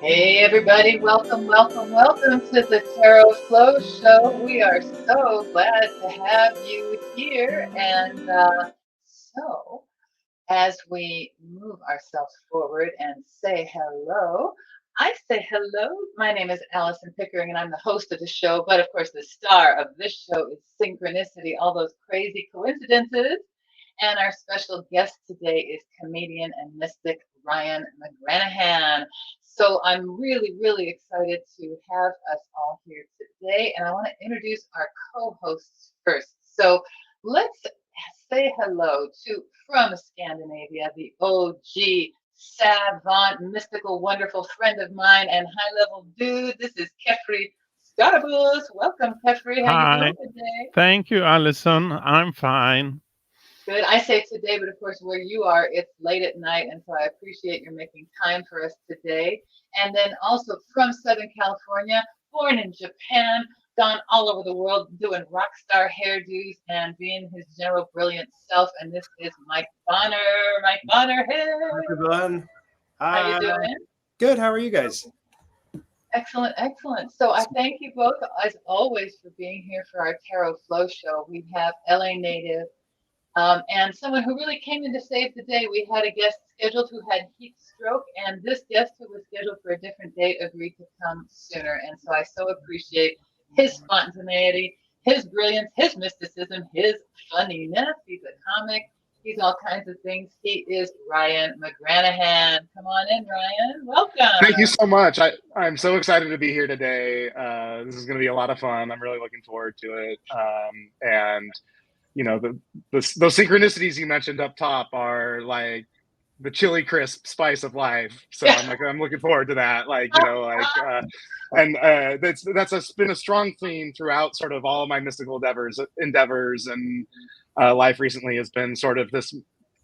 Hey everybody, welcome to the Tarot Flow Show. We are so glad to have you here. And so, as we move ourselves forward and say hello, I say hello. My name is Allison Pickering, and I'm the host of the show. But of course, the star of this show is synchronicity, all those crazy coincidences. And our special guest today is comedian and mystic Ryan McGRANAHAN. So I'm really, really excited to have us all here today. And I want to introduce our co-hosts first. So let's say hello to, from Scandinavia, the OG savant, mystical, wonderful friend of mine and high-level dude. This is Kefri Scarabus. Welcome, Kefri. How you Hi. doing today? Thank you, Alison. I'm fine. Good. I say today, but of course, where you are, it's late at night, and so I appreciate your making time for us today. And then also from Southern California, born in Japan, gone all over the world doing rock star hairdos and being his general brilliant self. And this is Mike Bonner. Mike Bonner, hey! Hi, everyone. How you Hi. doing? Good. How are you guys? Excellent, excellent. So I thank you both, as always, for being here for our Tarot Flow show. We have LA native and someone who really came in to save the day. We had a guest scheduled who had heat stroke, and this guest who was scheduled for a different date agreed to come sooner. And so I so appreciate his spontaneity, his brilliance, his mysticism, his funniness. He's a comic. He's all kinds of things. He is Ryan McGRANAHAN. Come on in, Ryan. Thank you Welcome. so much. I'm so excited to be here today. This is going to be a lot of fun. I'm really looking forward to it. And you know, those synchronicities you mentioned up top are like the chili crisp spice of life. So I'm looking forward to that. That's been a strong theme throughout sort of all of my mystical endeavors and life recently has been sort of this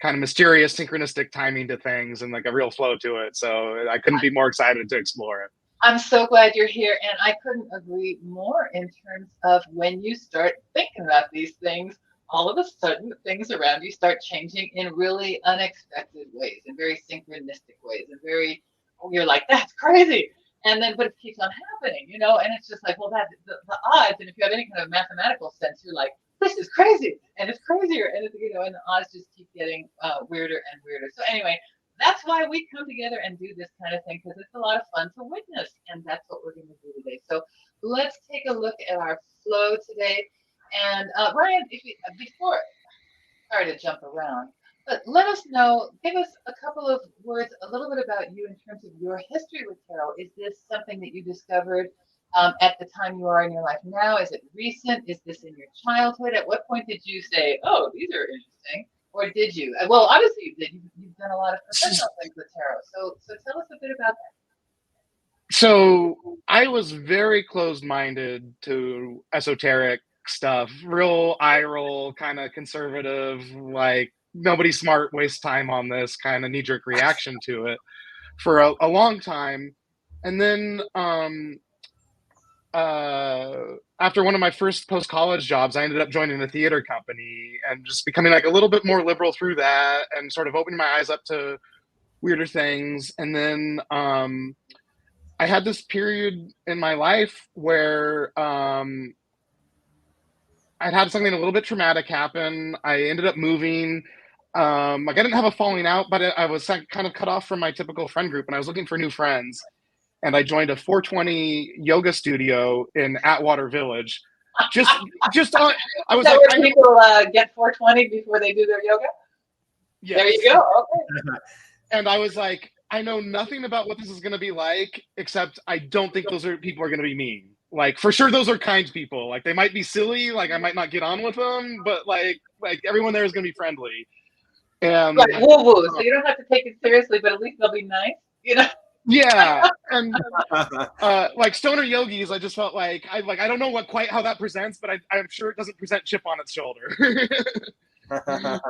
kind of mysterious synchronistic timing to things and like a real flow to it. So I couldn't be more excited to explore it. I'm so glad you're here, and I couldn't agree more in terms of when you start thinking about these things, all of a sudden things around you start changing in really unexpected ways, in very synchronistic ways, and you're like, that's crazy. And then, but it keeps on happening, and it's just like, well, the odds, and if you have any kind of mathematical sense, you're like, this is crazy, and it's crazier, and and the odds just keep getting weirder and weirder. So anyway, that's why we come together and do this kind of thing, because it's a lot of fun to witness, and that's what we're going to do today. So let's take a look at our flow today. And Ryan, before, sorry to jump around, but let us know, give us a couple of words, a little bit about you in terms of your history with tarot. Is this something that you discovered at the time you are in your life now? Is it recent? Is this in your childhood? At what point did you say, oh, these are interesting? Or did you? Well, obviously you did. You've done a lot of professional things with tarot. So tell us a bit about that. So I was very closed-minded to esoteric stuff, real eye roll, kind of conservative, like nobody smart wastes time on this kind of knee-jerk reaction to it for a long time. And then after one of my first post-college jobs, I ended up joining a theater company and just becoming like a little bit more liberal through that and sort of opening my eyes up to weirder things. And then I had this period in my life where I'd had something a little bit traumatic happen. I ended up moving. Like I didn't have a falling out, but I was kind of cut off from my typical friend group, and I was looking for new friends. And I joined a 420 yoga studio in Atwater Village. Just on, I was that like, where people get 420 before they do their yoga? yes. There you go. Okay. And I was like, I know nothing about what this is going to be like, except I don't think people are going to be mean. Like for sure, those are kind people. Like they might be silly. Like I might not get on with them, but like everyone there is going to be friendly. And right, woo woo. So you don't have to take it seriously, but at least they'll be nice. Yeah, and like stoner yogis, I just felt like I don't know how that presents, but I'm sure it doesn't present chip on its shoulder.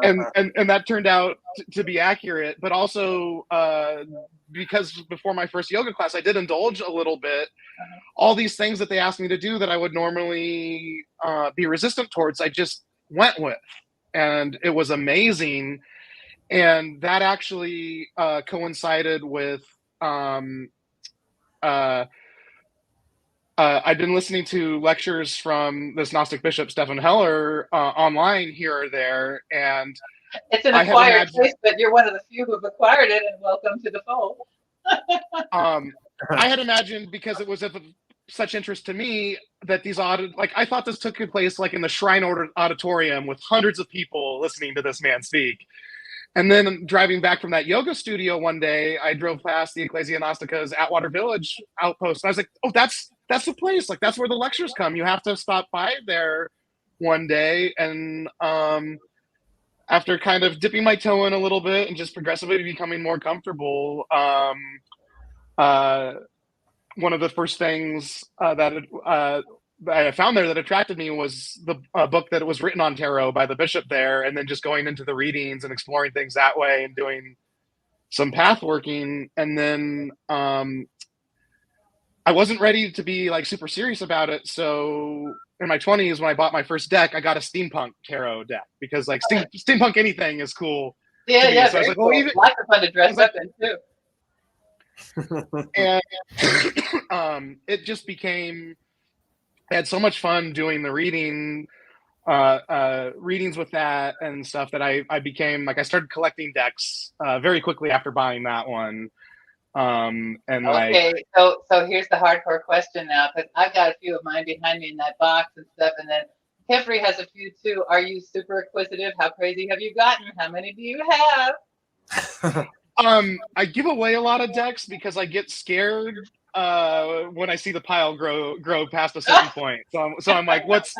and that turned out to be accurate, but also because before my first yoga class I did indulge a little bit. All these things that they asked me to do that I would normally be resistant towards, I just went with, and it was amazing. And that actually coincided with I've been listening to lectures from this Gnostic bishop, Stephen Heller, online here or there, and it's an I had acquired imagined, taste, but you're one of the few who've acquired it, and welcome to the fold. I had imagined, because it was of such interest to me, that these like I thought this took place like in the Shrine Auditorium with hundreds of people listening to this man speak. And then driving back from that yoga studio one day, I drove past the Ecclesia Gnostica's Atwater Village outpost, and I was like, "Oh, that's the place. Like that's where the lectures come. You have to stop by there one day." And after kind of dipping my toe in a little bit and just progressively becoming more comfortable, one of the first things that I found there that attracted me was the book that was written on tarot by the bishop there, and then just going into the readings and exploring things that way and doing some path working. And then I wasn't ready to be like super serious about it. So in my 20s, when I bought my first deck, I got a steampunk tarot deck because like steampunk anything is cool. Yeah, yeah. So I was like, cool. well, even lots of fun to dress up in too. And it just became, I had so much fun doing the readings with that and stuff that I became like, I started collecting decks very quickly after buying that one. And okay, so here's the hardcore question now, because I've got a few of mine behind me in that box and stuff, and then Kefri has a few too. Are you super acquisitive? How crazy have you gotten? How many do you have? I give away a lot of decks because I get scared when I see the pile grow past a certain point. So I'm like, what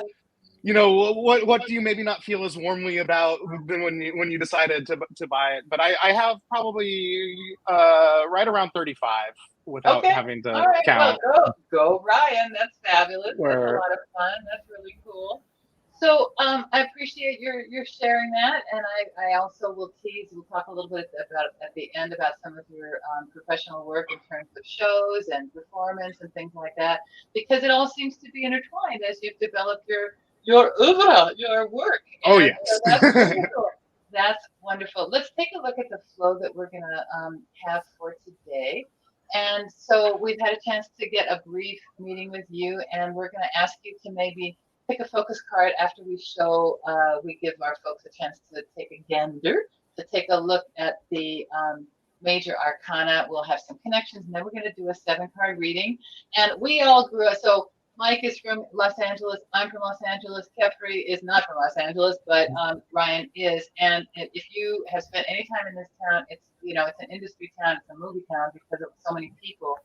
do you maybe not feel as warmly about than when you decided to buy it? But I have probably right around 35 without having to count. Well, go Ryan. That's fabulous. That's a lot of fun. That's really cool. So I appreciate your sharing that, and I also will tease. We'll talk a little bit about at the end about some of your professional work in terms of shows and performance and things like that, because it all seems to be intertwined as you've developed your oeuvre, your work. Oh yes, so that's wonderful. That's wonderful. Let's take a look at the flow that we're gonna have for today. And so we've had a chance to get a brief meeting with you, and we're gonna ask you to maybe pick a focus card after we show, we give our folks a chance to take a gander, to take a look at the major arcana. We'll have some connections, and then we're going to do a 7-card reading. And we all grew up, so Mike is from Los Angeles, I'm from Los Angeles, Kefri is not from Los Angeles, but Ryan is. And if you have spent any time in this town, it's an industry town, it's a movie town because of so many people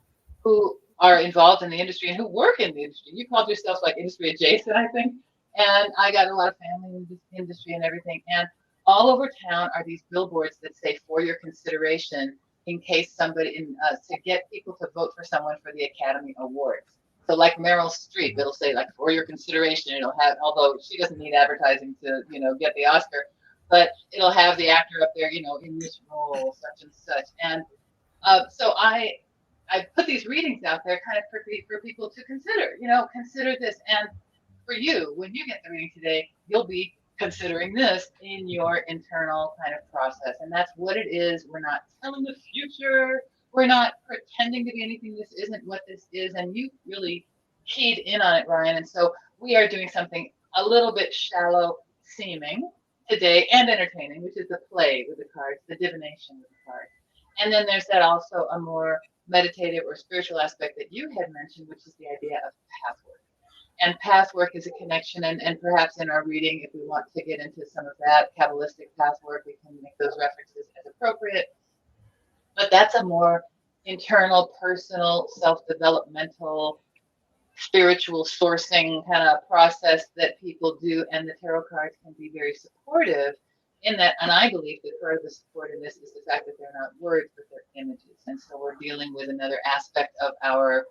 who are involved in the industry and who work in the industry. You called yourself like industry adjacent, I think. And I got a lot of family in this industry and everything. And all over town are these billboards that say for your consideration in case somebody to get people to vote for someone for the Academy Awards. So like Meryl Streep, it'll say like for your consideration. It'll have, although she doesn't need advertising to, get the Oscar, but it'll have the actor up there, in this role, such and such. And so I put these readings out there kind of for people to consider, consider this. And for you, when you get the reading today, you'll be considering this in your internal kind of process. And that's what it is. We're not telling the future. We're not pretending to be anything. This isn't what this is. And you really keyed in on it, Ryan. And so we are doing something a little bit shallow seeming today and entertaining, which is the play with the cards, the divination with the cards. And then there's that also a more meditative or spiritual aspect that you had mentioned, which is the idea of pathwork. And pathwork is a connection, and perhaps in our reading, if we want to get into some of that Kabbalistic pathwork, we can make those references as appropriate. But that's a more internal, personal, self-developmental, spiritual sourcing kind of process that people do, and the tarot cards can be very supportive in that. And I believe that part of the support in this is the fact that they're not words, but they're images. And so we're dealing with another aspect of our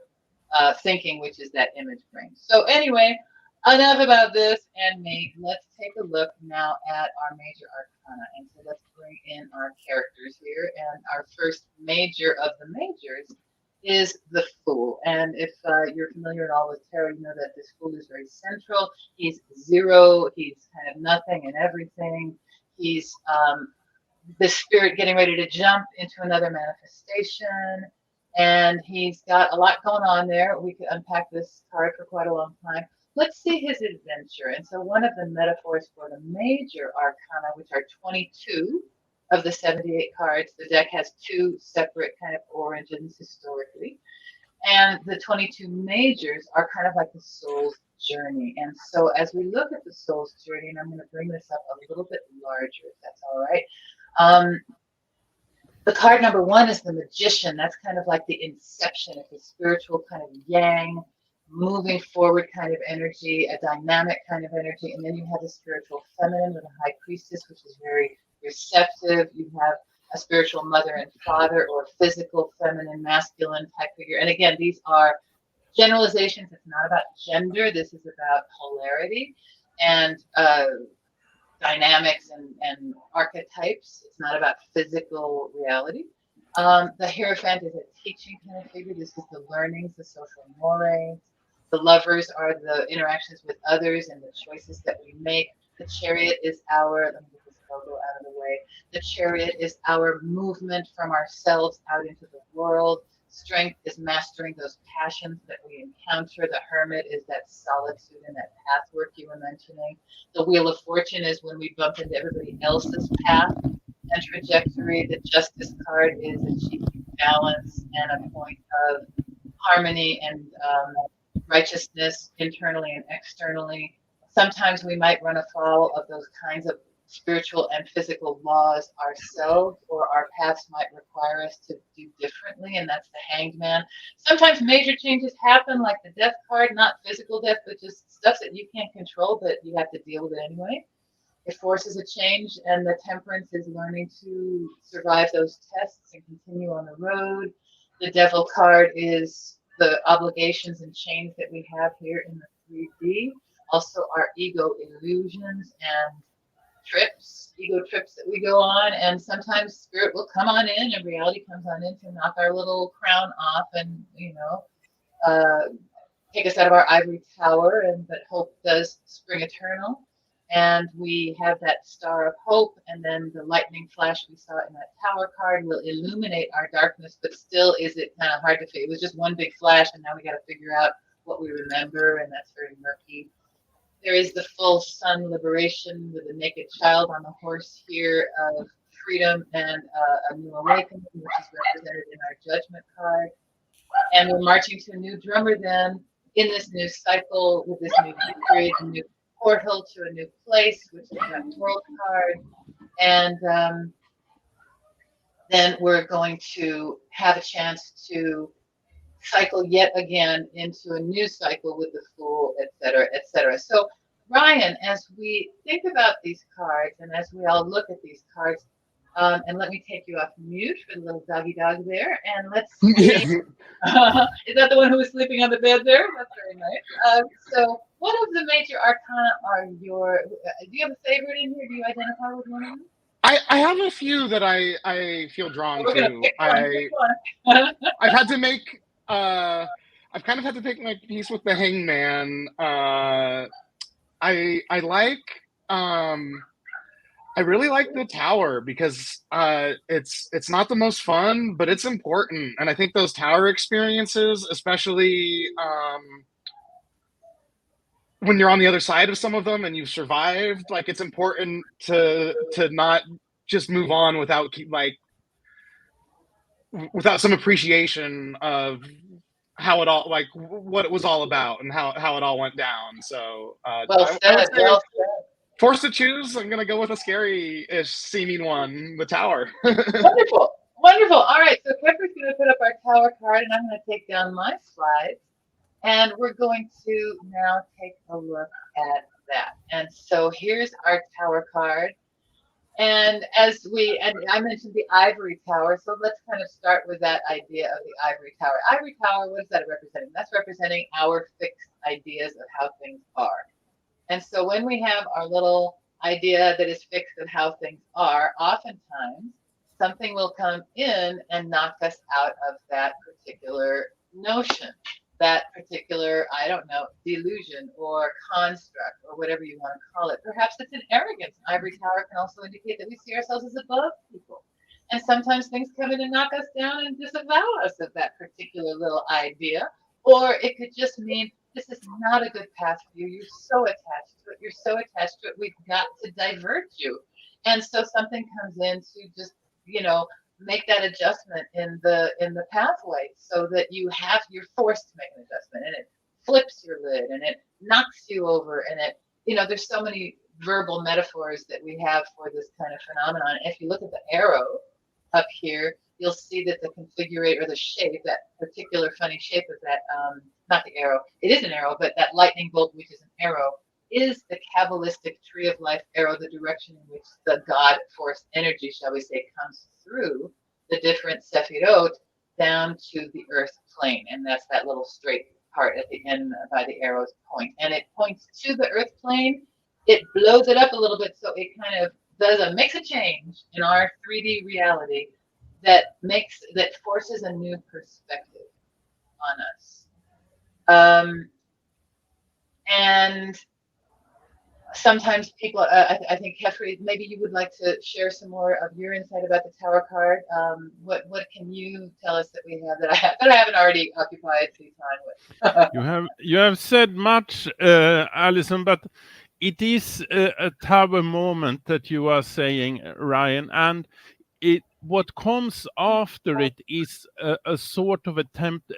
thinking, which is that image frame. So anyway, enough about this and me. Let's take a look now at our major arcana. And so let's bring in our characters here. And our first major of the majors is the Fool. And if you're familiar at all with tarot, you know that this Fool is very central. He's zero. He's kind of nothing and everything. He's the spirit getting ready to jump into another manifestation. And he's got a lot going on there. We could unpack this card for quite a long time. Let's see his adventure. And so one of the metaphors for the major arcana, which are 22 of the 78 cards, the deck has two separate kind of origins historically. And the 22 majors are kind of like the soul's journey. And so as we look at the soul's journey, and I'm going to bring this up a little bit larger, if that's all right. The card number one is the Magician. That's kind of like the inception of the spiritual kind of yang, moving forward kind of energy, a dynamic kind of energy. And then you have the spiritual feminine with a High Priestess, which is very receptive. You have a spiritual mother and father, or physical feminine, masculine type figure. And again, these are generalizations. It's not about gender. This is about polarity and dynamics and archetypes. It's not about physical reality. The Hierophant is a teaching kind of figure. This is the learnings, the social mores. The Lovers are the interactions with others and the choices that we make. The Chariot is our, let me get this photo out of the way. The Chariot is our movement from ourselves out into the world. Strength is mastering those passions that we encounter. The Hermit is that solitude and that path work you were mentioning. The Wheel of Fortune is when we bump into everybody else's path and trajectory. The Justice card is achieving balance and a point of harmony and righteousness internally and externally. Sometimes we might run afoul of those kinds of spiritual and physical laws ourselves, or our paths might require us to do differently, and that's the Hanged Man. Sometimes major changes happen, like the Death card, not physical death, but just stuff that you can't control, but you have to deal with it anyway. It forces a change, and the Temperance is learning to survive those tests and continue on the road. The Devil card is the obligations and chains that we have here in the 3D, also our ego illusions and ego trips that we go on, and sometimes spirit will come on in and reality comes on in to knock our little crown off and take us out of our ivory tower, but hope does spring eternal. And we have that star of hope, and then the lightning flash we saw in that tower card will illuminate our darkness, but still is it kind of hard to figure. It was just one big flash, and now we got to figure out what we remember, and that's very murky. There is the full sun liberation with a naked child on the horse here of freedom and a new awakening, which is represented in our judgment card. And we're marching to a new drummer then in this new cycle with this new victory, a new portal to a new place, which is that world card. And then we're going to have a chance to cycle yet again into a new cycle with the Fool, et cetera, et cetera. So, Ryan, as we think about these cards and as we all look at these cards, and let me take you off mute for the little doggy dog there, and let's see. Is that the one who was sleeping on the bed there? That's very nice. So, what of the major arcana are your? Do you have a favorite in here? Do you identify with one of them? I have a few that I feel drawn to. I've had to make I've kind of had to pick my piece with the Hangman. I really like the Tower because it's not the most fun, but it's important. And I think those Tower experiences, especially when you're on the other side of some of them and you've survived, like it's important to not just move on without some appreciation of how it all, like what it was all about and how it all went down. So well said. Forced to choose, I'm gonna go with a scary-ish seeming one, the Tower. Wonderful, wonderful. All right, so Pepper's gonna put up our Tower card, and I'm gonna take down my slides, and we're going to now take a look at that. And so here's our Tower card. And I mentioned the Ivory Tower, so let's kind of start with that idea of the Ivory Tower. Ivory Tower, what is that representing? That's representing our fixed ideas of how things are. And so when we have our little idea that is fixed of how things are, oftentimes something will come in and knock us out of that particular notion, that particular, I don't know, delusion or construct or whatever you want to call it. Perhaps it's an arrogance. Ivory Tower can also indicate that we see ourselves as above people. And sometimes things come in and knock us down and disavow us of that particular little idea. Or it could just mean this is not a good path for you. You're so attached to it. You're so attached to it. We've got to divert you. And so something comes in to just, make that adjustment in the pathway so that you're forced to make an adjustment, and it flips your lid and it knocks you over, and there's so many verbal metaphors that we have for this kind of phenomenon. If you look at the arrow up here, you'll see that the configurator, or the shape, that particular funny shape of that, not the arrow, it is an arrow, but that lightning bolt, which is an arrow, is the Kabbalistic tree of life arrow, the direction in which the God force energy, shall we say, comes through the different sephirot down to the earth plane. And that's that little straight part at the end by the arrow's point. And it points to the earth plane. It blows it up a little bit, so it kind of makes a change in our 3D reality that forces a new perspective on us. And sometimes people, I think, Kefri, maybe you would like to share some more of your insight about the Tower card. What can you tell us that we have that I haven't already occupied the time with? You have said much, Alison, but it is a Tower moment that you are saying, Ryan, and what comes after it is a sort of attempt,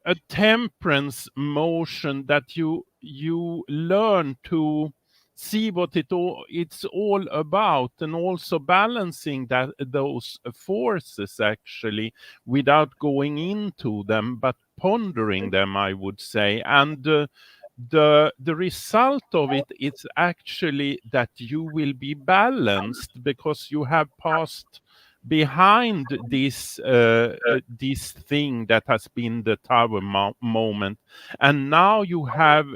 a temperance motion that you learn to see what it's all about, and also balancing those forces actually without going into them, but pondering them, I would say. And the result of it is actually that you will be balanced, because you have passed behind this thing that has been the Tower moment, and now you have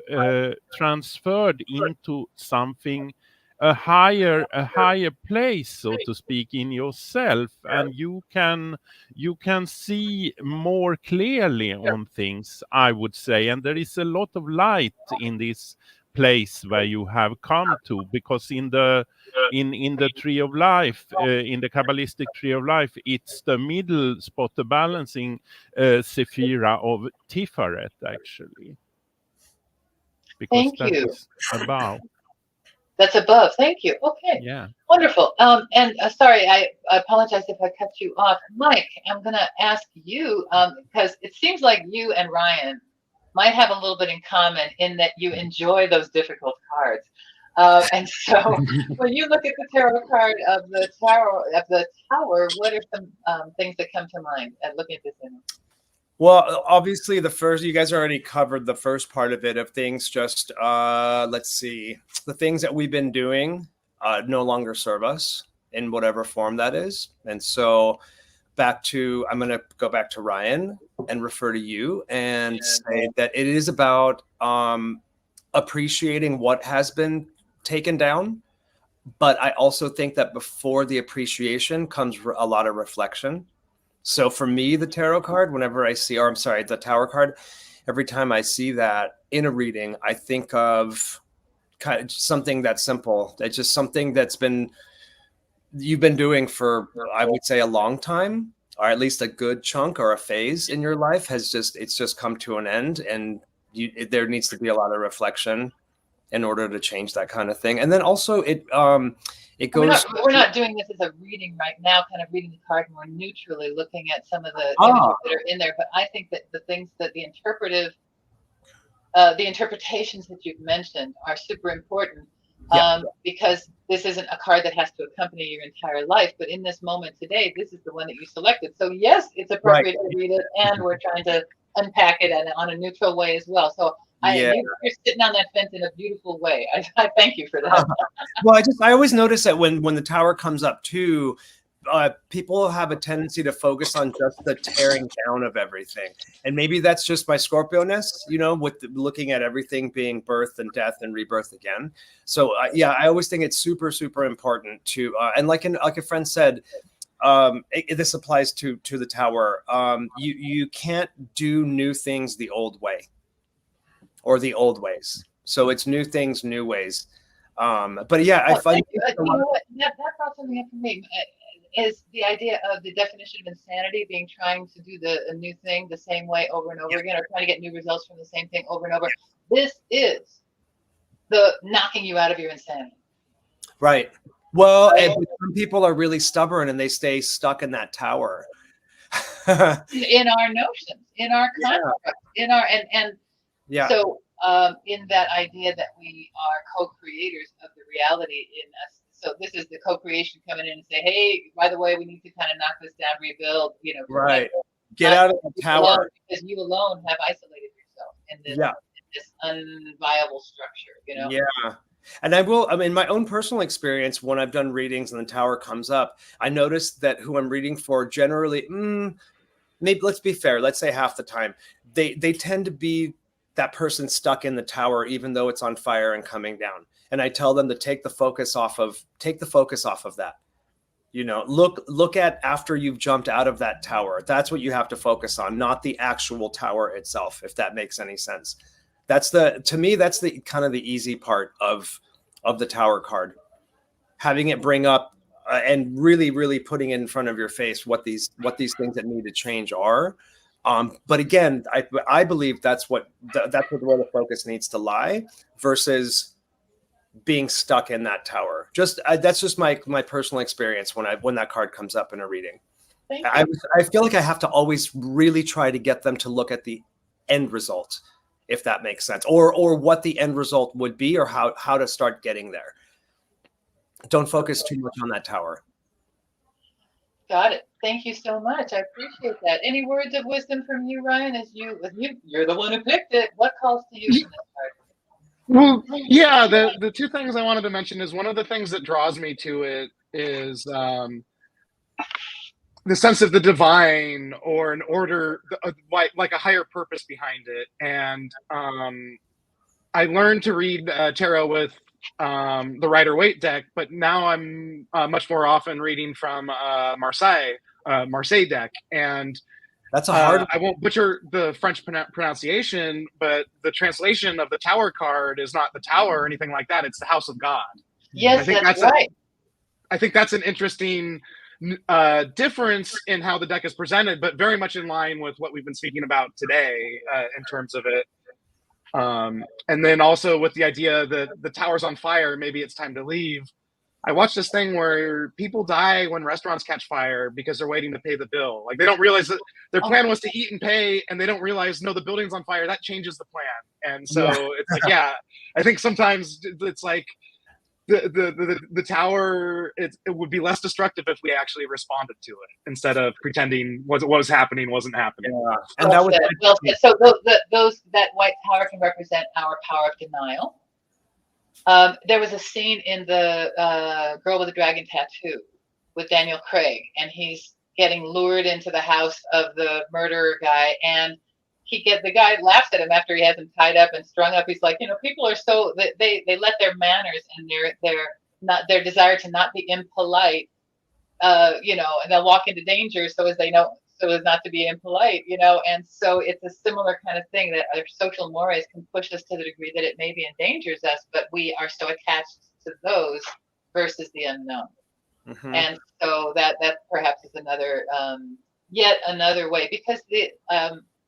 transferred into something, a higher place, so to speak, in yourself, and you can see more clearly on things, I would say. And there is a lot of light in this place where you have come to, because in the tree of life, in the Kabbalistic tree of life, it's the middle spot, the balancing sephira of Tiferet, actually, because Thank that you. is above. That's above. Thank you. Okay. Yeah. Wonderful. And sorry, I apologize if I cut you off. Mike, I'm going to ask you, because it seems like you and Ryan might have a little bit in common in that you enjoy those difficult cards. And so when you look at the tarot card of the tower, what are some things that come to mind at looking at this image? Well, obviously, you guys already covered the first part of it, of things. Just let's see, the things that we've been doing no longer serve us in whatever form that is. And so I'm going to go back to Ryan and refer to you and say that it is about appreciating what has been taken down. But I also think that before the appreciation comes a lot of reflection. So for me, the tarot card, the Tower card, every time I see that in a reading, I think of kind of something that's simple. It's just something you've been doing for, I would say, a long time, or at least a good chunk or a phase in your life it's just come to an end, and there needs to be a lot of reflection in order to change that kind of thing. And then also it goes. We're not doing this as a reading right now, kind of reading the card more neutrally, looking at some of the images that are in there. But I think that the things that the interpretations that you've mentioned are super important, because this isn't a card that has to accompany your entire life. But in this moment today, this is the one that you selected. So yes, it's appropriate to read it, and we're trying to unpack it on a neutral way as well. So you're sitting on that fence in a beautiful way. I thank you for that. Well, I always notice that when the Tower comes up too, people have a tendency to focus on just the tearing down of everything. And maybe that's just my Scorpio-ness, with looking at everything being birth and death and rebirth again. So I always think it's super, super important to, and like a friend said, this applies to the Tower. You can't do new things the old way, or the old ways. So it's new things, new ways. But yeah, I find you know what? That brought something up for me. is the idea of the definition of insanity being trying to do a new thing the same way over and over again, or trying to get new results from the same thing over and over. This is the knocking you out of your insanity. Right. Well, and some people are really stubborn and they stay stuck in that tower. in our notions, in our construct, in our and so in that idea that we are co-creators of the reality in us. So this is the co-creation coming in and say, hey, by the way, we need to kind of knock this down, rebuild, you know, right. Get out of the tower, because you alone have isolated yourself in this unviable structure, you know. Yeah. And I mean, in my own personal experience, when I've done readings and the tower comes up, I noticed that who I'm reading for generally, maybe, let's be fair, let's say half the time, they tend to be that person stuck in the tower, even though it's on fire and coming down. And I tell them to take the focus off of that. You know, look at after you've jumped out of that tower. That's what you have to focus on, not the actual tower itself, if that makes any sense. To me, that's the kind of the easy part of the tower card. Having it bring up and really, really putting it in front of your face what these things that need to change are. But again, I believe that's where the focus needs to lie versus being stuck in that tower. That's just my personal experience when that card comes up in a reading. I feel like I have to always really try to get them to look at the end result, if that makes sense, or what the end result would be, or how to start getting there. Don't focus too much on that tower. Got it. Thank you so much. I appreciate that. Any words of wisdom from you, Ryan? You're the one who picked it. What calls to you from this card? Well, yeah, the two things I wanted to mention is, one of the things that draws me to it is the sense of the divine, or an order, like a higher purpose behind it. And I learned to read tarot with the Rider-Waite deck, but now I'm much more often reading from Marseille deck. And that's a hard I won't butcher the French pronunciation, but the translation of the Tower card is not the tower or anything like that. It's the House of God. Yes, that's right. I think that's an interesting difference in how the deck is presented, but very much in line with what we've been speaking about today in terms of it. And then also with the idea that the tower's on fire, maybe it's time to leave. I watched this thing where people die when restaurants catch fire because they're waiting to pay the bill. Like, they don't realize that their plan was to eat and pay, and they don't realize, no, the building's on fire. That changes the plan. And so it's like, I think sometimes it's like the tower, it would be less destructive if we actually responded to it instead of pretending what was happening wasn't happening. Yeah. And that was well said. So that white tower can represent our power of denial. There was a scene in the Girl with the Dragon Tattoo with Daniel Craig, and he's getting lured into the house of the murderer guy, and the guy laughs at him after he has him tied up and strung up. He's like, people are so they let their manners and their desire to not be impolite, and they'll walk into danger so as not to be impolite, and so it's a similar kind of thing, that our social mores can push us to the degree that it maybe endangers us, but we are so attached to those versus the unknown. Mm-hmm. And so that perhaps is another yet another way, because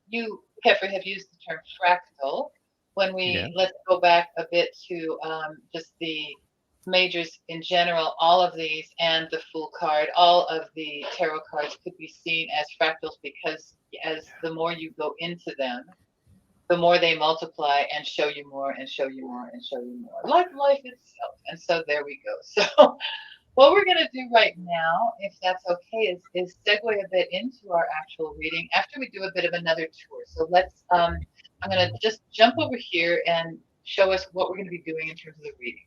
you, Kefri, have used the term fractal. When let's go back a bit to just the majors in general, all of these and the Fool card, all of the tarot cards could be seen as fractals, because as the more you go into them, the more they multiply and show you more and show you more and show you more, like life itself. And so there we go. So what we're going to do right now, if that's okay, is segue a bit into our actual reading after we do a bit of another tour. So let's, I'm going to just jump over here and show us what we're going to be doing in terms of the reading.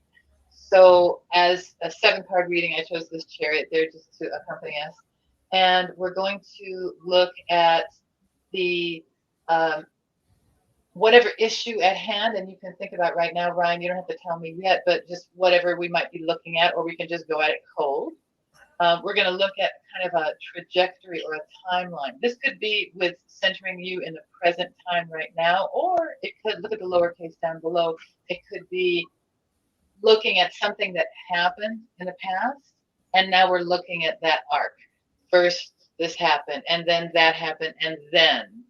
So as a 7-card reading, I chose this chariot there just to accompany us. And we're going to look at the whatever issue at hand, and you can think about right now, Ryan, you don't have to tell me yet, but just whatever we might be looking at, or we can just go at it cold. We're going to look at kind of a trajectory or a timeline. This could be with centering you in the present time right now, or it could, look at the lowercase down below, it could be looking at something that happened in the past And now we're looking at that arc. First, this happened, and then that happened, and then.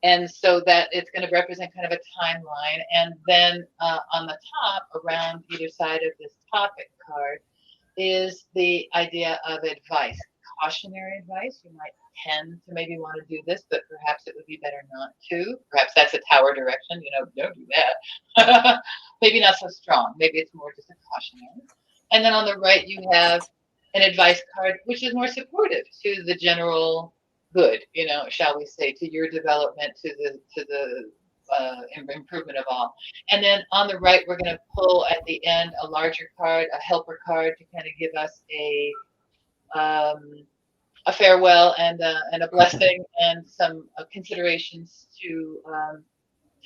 And so that it's going to represent kind of a timeline. And then on the top, around either side of this topic card, is the idea of advice, cautionary advice. You might tend to maybe want to do this, but perhaps it would be better not to. Perhaps that's a tower direction, don't do that. Maybe not so strong. Maybe it's more just a cautionary. And then on the right, you have an advice card, which is more supportive to the general good, shall we say, to your development, to the improvement of all. And then on the right, we're going to pull at the end a larger card, a helper card, to kind of give us a farewell and a blessing and some considerations to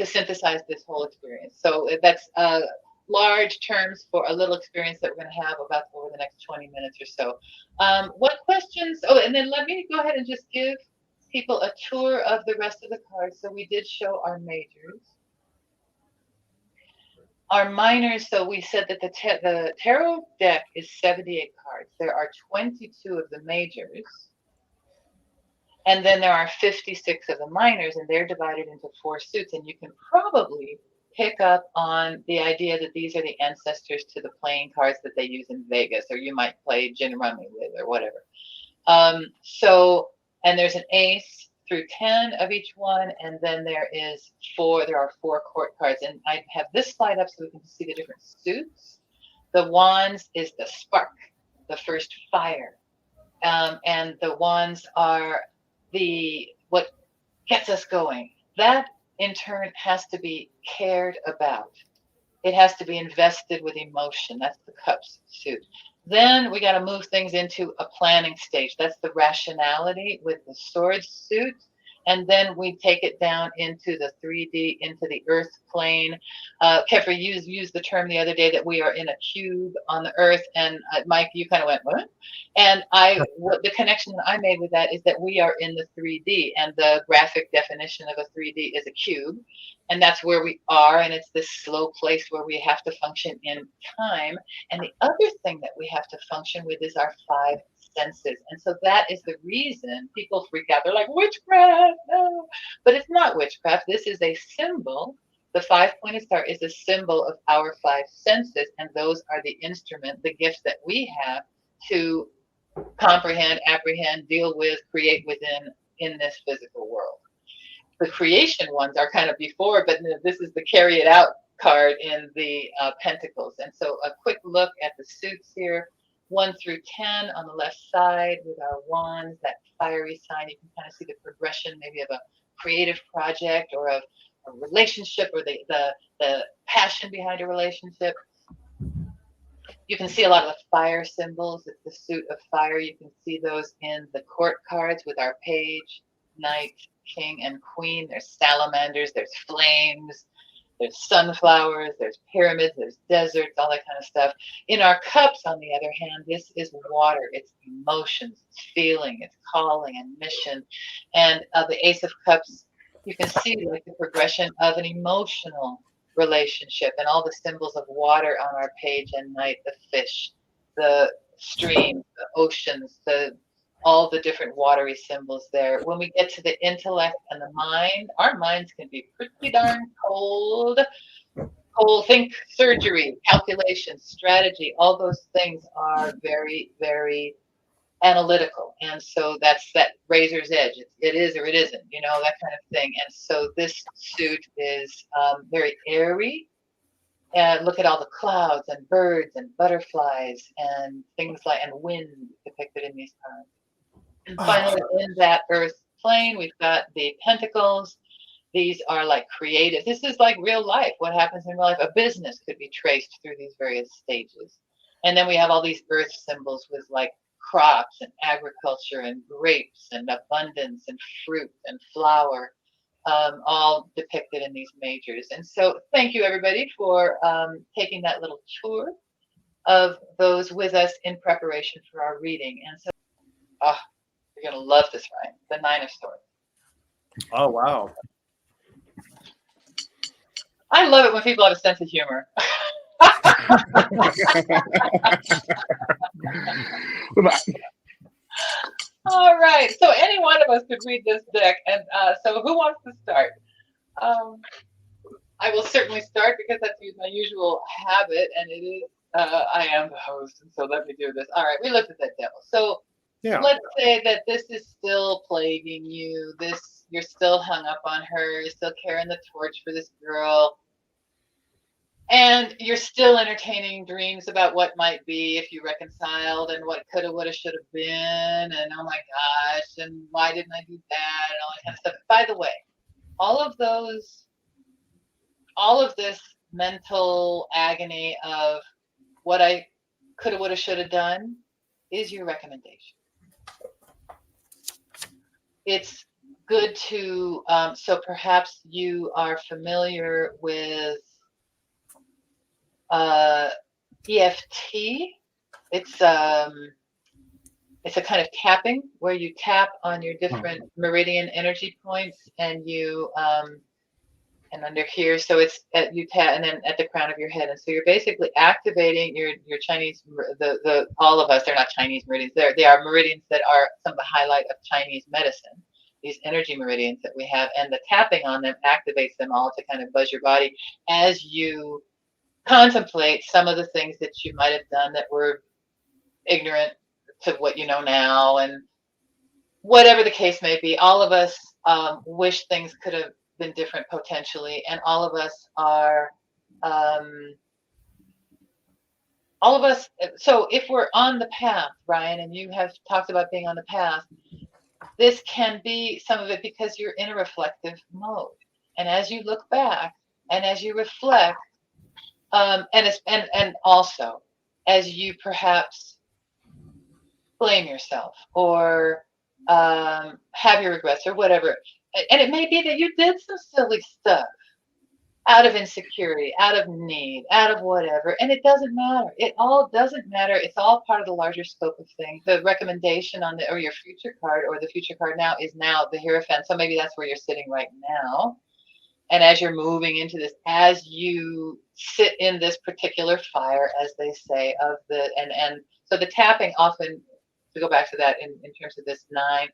synthesize this whole experience. So that's large terms for a little experience that we're going to have about over the next 20 minutes or so. What questions? Oh, and then let me go ahead and just give people a tour of the rest of the cards. So we did show our majors. Our minors, so we said that the tarot deck is 78 cards. There are 22 of the majors. And then there are 56 of the minors, and they're divided into 4 suits. And you can probably pick up on the idea that these are the ancestors to the playing cards that they use in Vegas, or you might play gin rummy with, or whatever. And there's an ace through 10 of each one, and then there are 4 court cards. And I have this slide up so we can see the different suits. The wands is the spark, the first fire. And the wands are what gets us going. That in turn has to be cared about. It has to be invested with emotion. That's the cups suit. Then we got to move things into a planning stage. That's the rationality with the swords suit. And then we take it down into the 3D, into the earth plane. Kefra used the term the other day that we are in a cube on the earth. And Mike, you kind of went, what? And the connection that I made with that is that we are in the 3D, and the graphic definition of a 3D is a cube. And that's where we are. And it's this slow place where we have to function in time. And the other thing that we have to function with is our 5 senses. And so that is the reason people freak out. They're like, witchcraft, no. But it's not witchcraft. This is a symbol. The 5-pointed star is a symbol of our 5 senses. And those are the instrument, the gifts that we have to comprehend, apprehend, deal with, create within in this physical world. The creation ones are kind of before, but this is the carry it out card in the pentacles. And so a quick look at the suits here. 1 through 10 on the left side with our wands, that fiery sign. You can kind of see the progression maybe of a creative project or of a relationship, or the passion behind a relationship. You can see a lot of the fire symbols. It's the suit of fire. You can see those in the court cards with our page, knight, king, and queen. There's salamanders, there's flames, there's sunflowers, there's pyramids, there's deserts, all that kind of stuff. In our cups, on the other hand, this is water. It's emotions, it's feeling, it's calling and mission. And the Ace of Cups, you can see like the progression of an emotional relationship, and all the symbols of water on our page and knight, the fish, the stream, the oceans, all the different watery symbols there. When we get to the intellect and the mind, our minds can be pretty darn cold. Think surgery, calculation, strategy, all those things are very, very analytical. And so that's that razor's edge. It is or it isn't, that kind of thing. And so this suit is very airy. And look at all the clouds and birds and butterflies and things like, and wind depicted in these cards. And finally, in that earth plane, we've got the pentacles. These are like creative. This is like real life. What happens in real life? A business could be traced through these various stages. And then we have all these earth symbols with like crops and agriculture and grapes and abundance and fruit and flower, all depicted in these majors. And so thank you, everybody, for taking that little tour of those with us in preparation for our reading. And so, you're going to love this, Ryan. The 9 of Swords. Oh, wow. I love it when people have a sense of humor. All right. So any one of us could read this deck. And so who wants to start? I will certainly start because that's my usual habit. And it is, I am the host. And so let me do this. All right. We looked at that devil. So let's say that this is still plaguing you. You're still hung up on her. You're still carrying the torch for this girl. And you're still entertaining dreams about what might be if you reconciled and what coulda, woulda, shoulda been. And oh my gosh, and why didn't I do that? And all that kind of stuff. By the way, all of this mental agony of what I coulda, woulda, shoulda done is your recommendation. It's good to, so perhaps you are familiar with EFT. It's a kind of tapping where you tap on your different meridian energy points, and you and under here, so it's you tap, and then at the crown of your head, and so you're basically activating your Chinese, all of us, they're not Chinese meridians, they are meridians that are some of the highlight of Chinese medicine, these energy meridians that we have, and the tapping on them activates them all to kind of buzz your body as you contemplate some of the things that you might have done that were ignorant to what you know now, and whatever the case may be. All of us wish things could have been different potentially, and all of us are so if we're on the path, Ryan, and you have talked about being on the path, this can be some of it because you're in a reflective mode, and as you look back and as you reflect, and also as you perhaps blame yourself or have your regrets or whatever, and it may be that you did some silly stuff out of insecurity, out of need, out of whatever, and it doesn't matter. It all doesn't matter. It's all part of the larger scope of things. The recommendation on or your future card, or the future card now, is now the Hierophant. So maybe that's where you're sitting right now. And as you're moving into this, as you sit in this particular fire, as they say, of the, and so the tapping often, to go back to that in terms of this 9.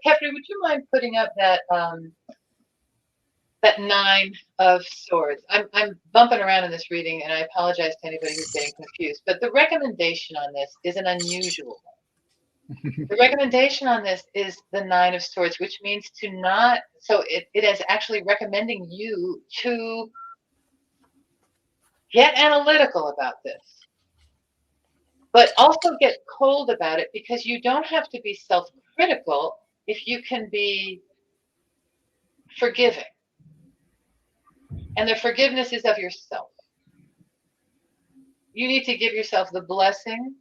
Catherine, would you mind putting up that that 9 of Swords? I'm bumping around in this reading, and I apologize to anybody who's getting confused. But the recommendation on this is an unusual one. The recommendation on this is the 9 of Swords, which means to not, so it is actually recommending you to get analytical about this, but also get cold about it, because you don't have to be self-critical if you can be forgiving. And the forgiveness is of yourself. You need to give yourself the blessing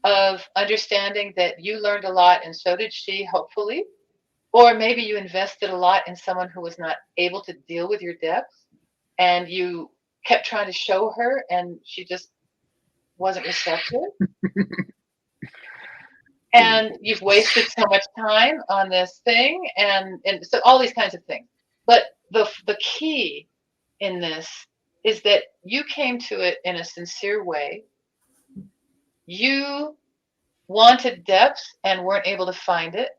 of understanding that you learned a lot, and so did she, hopefully. Or maybe you invested a lot in someone who was not able to deal with your depths, and you kept trying to show her, and she just wasn't receptive. And you've wasted so much time on this thing, and so all these kinds of things. But the key in this is that you came to it in a sincere way. You wanted depth and weren't able to find it.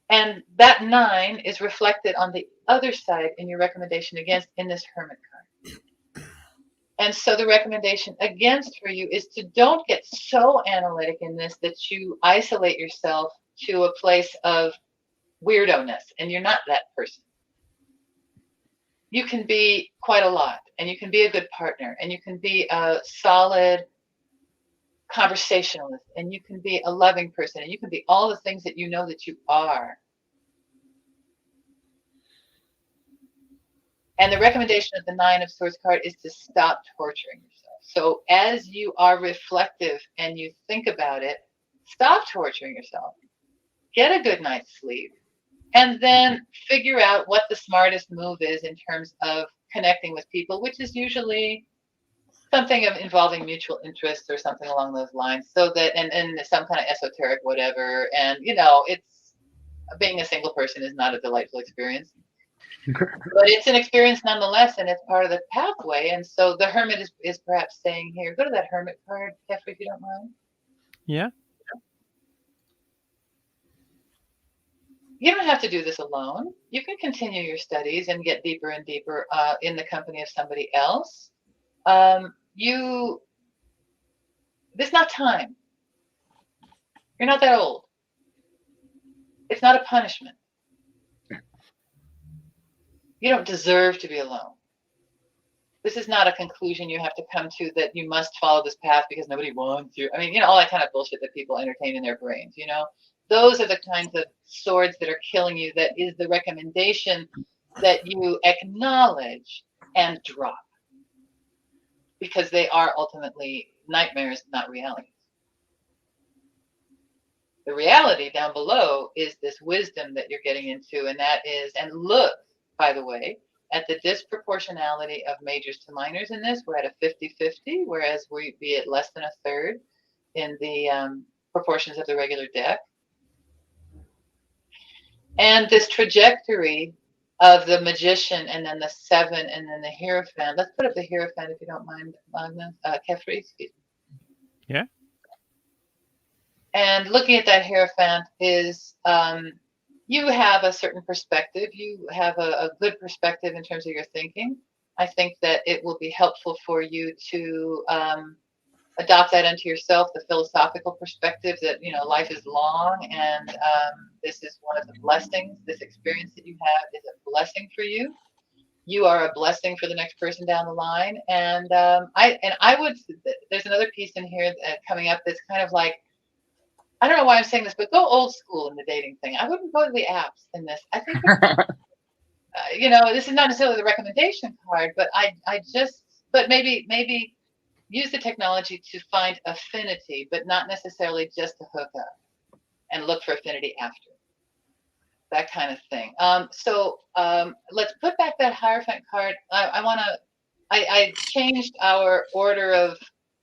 And that 9 is reflected on the other side in your recommendation against, in this Hermit card. And so the recommendation against for you is to don't get so analytic in this that you isolate yourself to a place of weirdo-ness, and you're not that person. You can be quite a lot, and you can be a good partner, and you can be a solid conversationalist, and you can be a loving person, and you can be all the things that you know that you are. And the recommendation of the 9 of Swords card is to stop torturing yourself. So as you are reflective and you think about it, stop torturing yourself. Get a good night's sleep, and then figure out what the smartest move is in terms of connecting with people, which is usually something of involving mutual interests or something along those lines, so that, and some kind of esoteric whatever. And, you know, it's, being a single person is not a delightful experience. But it's an experience nonetheless, and it's part of the pathway. And so the Hermit is perhaps saying here, go to that Hermit card, Jeffrey, if you don't mind. Yeah. You don't have to do this alone. You can continue your studies and get deeper and deeper in the company of somebody else. This is not time. You're not that old. It's not a punishment. You don't deserve to be alone. This is not a conclusion you have to come to that you must follow this path because nobody wants you. I mean, all that kind of bullshit that people entertain in their brains, Those are the kinds of swords that are killing you. That is the recommendation that you acknowledge and drop, because they are ultimately nightmares, not realities. The reality down below is this wisdom that you're getting into, and that is, and look, by the way, at the disproportionality of majors to minors in this. We're at a 50-50, whereas we'd be at less than a third in the proportions of the regular deck. And this trajectory of the Magician, and then the 7, and then the Hierophant. Let's put up the Hierophant, if you don't mind, Kefri. Yeah. And looking at that Hierophant is, you have a certain perspective. You have a good perspective in terms of your thinking. I think that it will be helpful for you to adopt that into yourself, the philosophical perspective that, life is long, and this is one of the blessings. This experience that you have is a blessing for you. You are a blessing for the next person down the line. And I would, there's another piece in here coming up that's kind of like, I don't know why I'm saying this, but go old school in the dating thing. I wouldn't go to the apps in this. I think, this is not necessarily the recommendation card, but but maybe use the technology to find affinity, but not necessarily just to hook up and look for affinity after. That kind of thing. So let's put back that Hierophant card. I changed our order of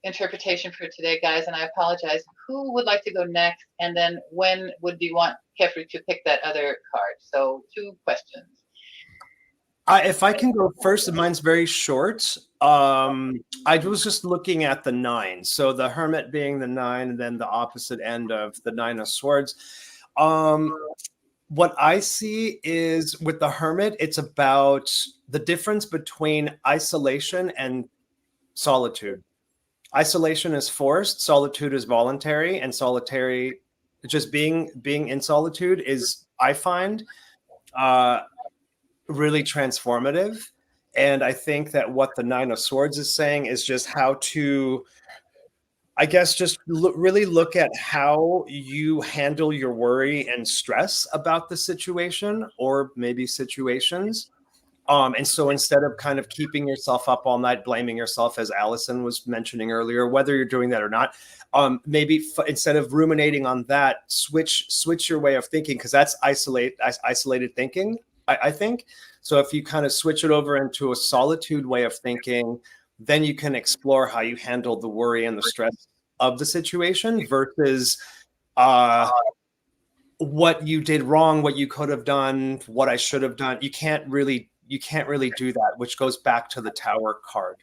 interpretation for today, guys, and I apologize. Who would like to go next? And then when would you want Kefri to pick that other card? So 2 questions. If I can go first, mine's very short. I was just looking at the 9. So the Hermit being the 9, and then the opposite end of the 9 of Swords. What I see is with the Hermit, it's about the difference between isolation and solitude. Isolation is forced, solitude is voluntary, and solitary, just being in solitude is, I find, really transformative. And I think that what the 9 of Swords is saying is just how to, I guess, just really look at how you handle your worry and stress about the situation, or maybe situations. And so instead of kind of keeping yourself up all night, blaming yourself, as Allison was mentioning earlier, whether you're doing that or not, maybe instead of ruminating on that, switch your way of thinking, because that's isolated thinking, I think. So if you kind of switch it over into a solitude way of thinking, then you can explore how you handle the worry and the stress of the situation versus what you did wrong, what you could have done, what I should have done. You can't really do that, which goes back to the Tower card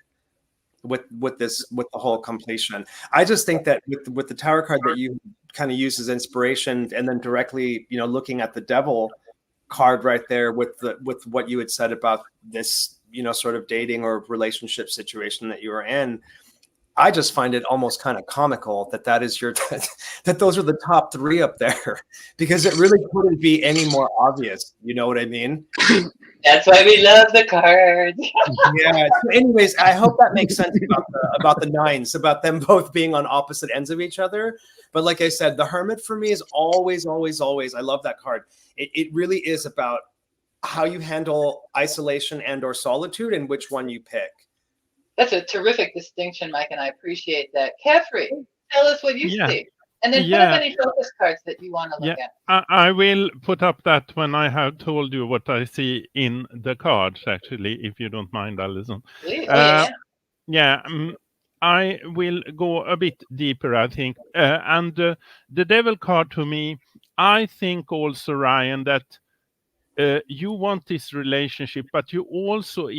with the whole completion. I just think that with the Tower card that you kind of use as inspiration, and then directly, looking at the Devil card right there with what you had said about this, sort of dating or relationship situation that you were in, I just find it almost kind of comical that is that those are the top 3 up there, because it really couldn't be any more obvious. You know what I mean? That's why we love the cards. Yeah. So anyways, I hope that makes sense about the 9s, about them both being on opposite ends of each other. But like I said, the Hermit for me is always, always, always, I love that card. It really is about how you handle isolation and or solitude, and which one you pick. That's a terrific distinction, Mike, and I appreciate that. Kefri, tell us what you see. And then put up any focus cards that you want to look at. I will put up that when I have told you what I see in the cards, actually, if you don't mind, Alison. Please. I will go a bit deeper, I think. And the Devil card, to me, I think also, Ryan, that you want this relationship, but you also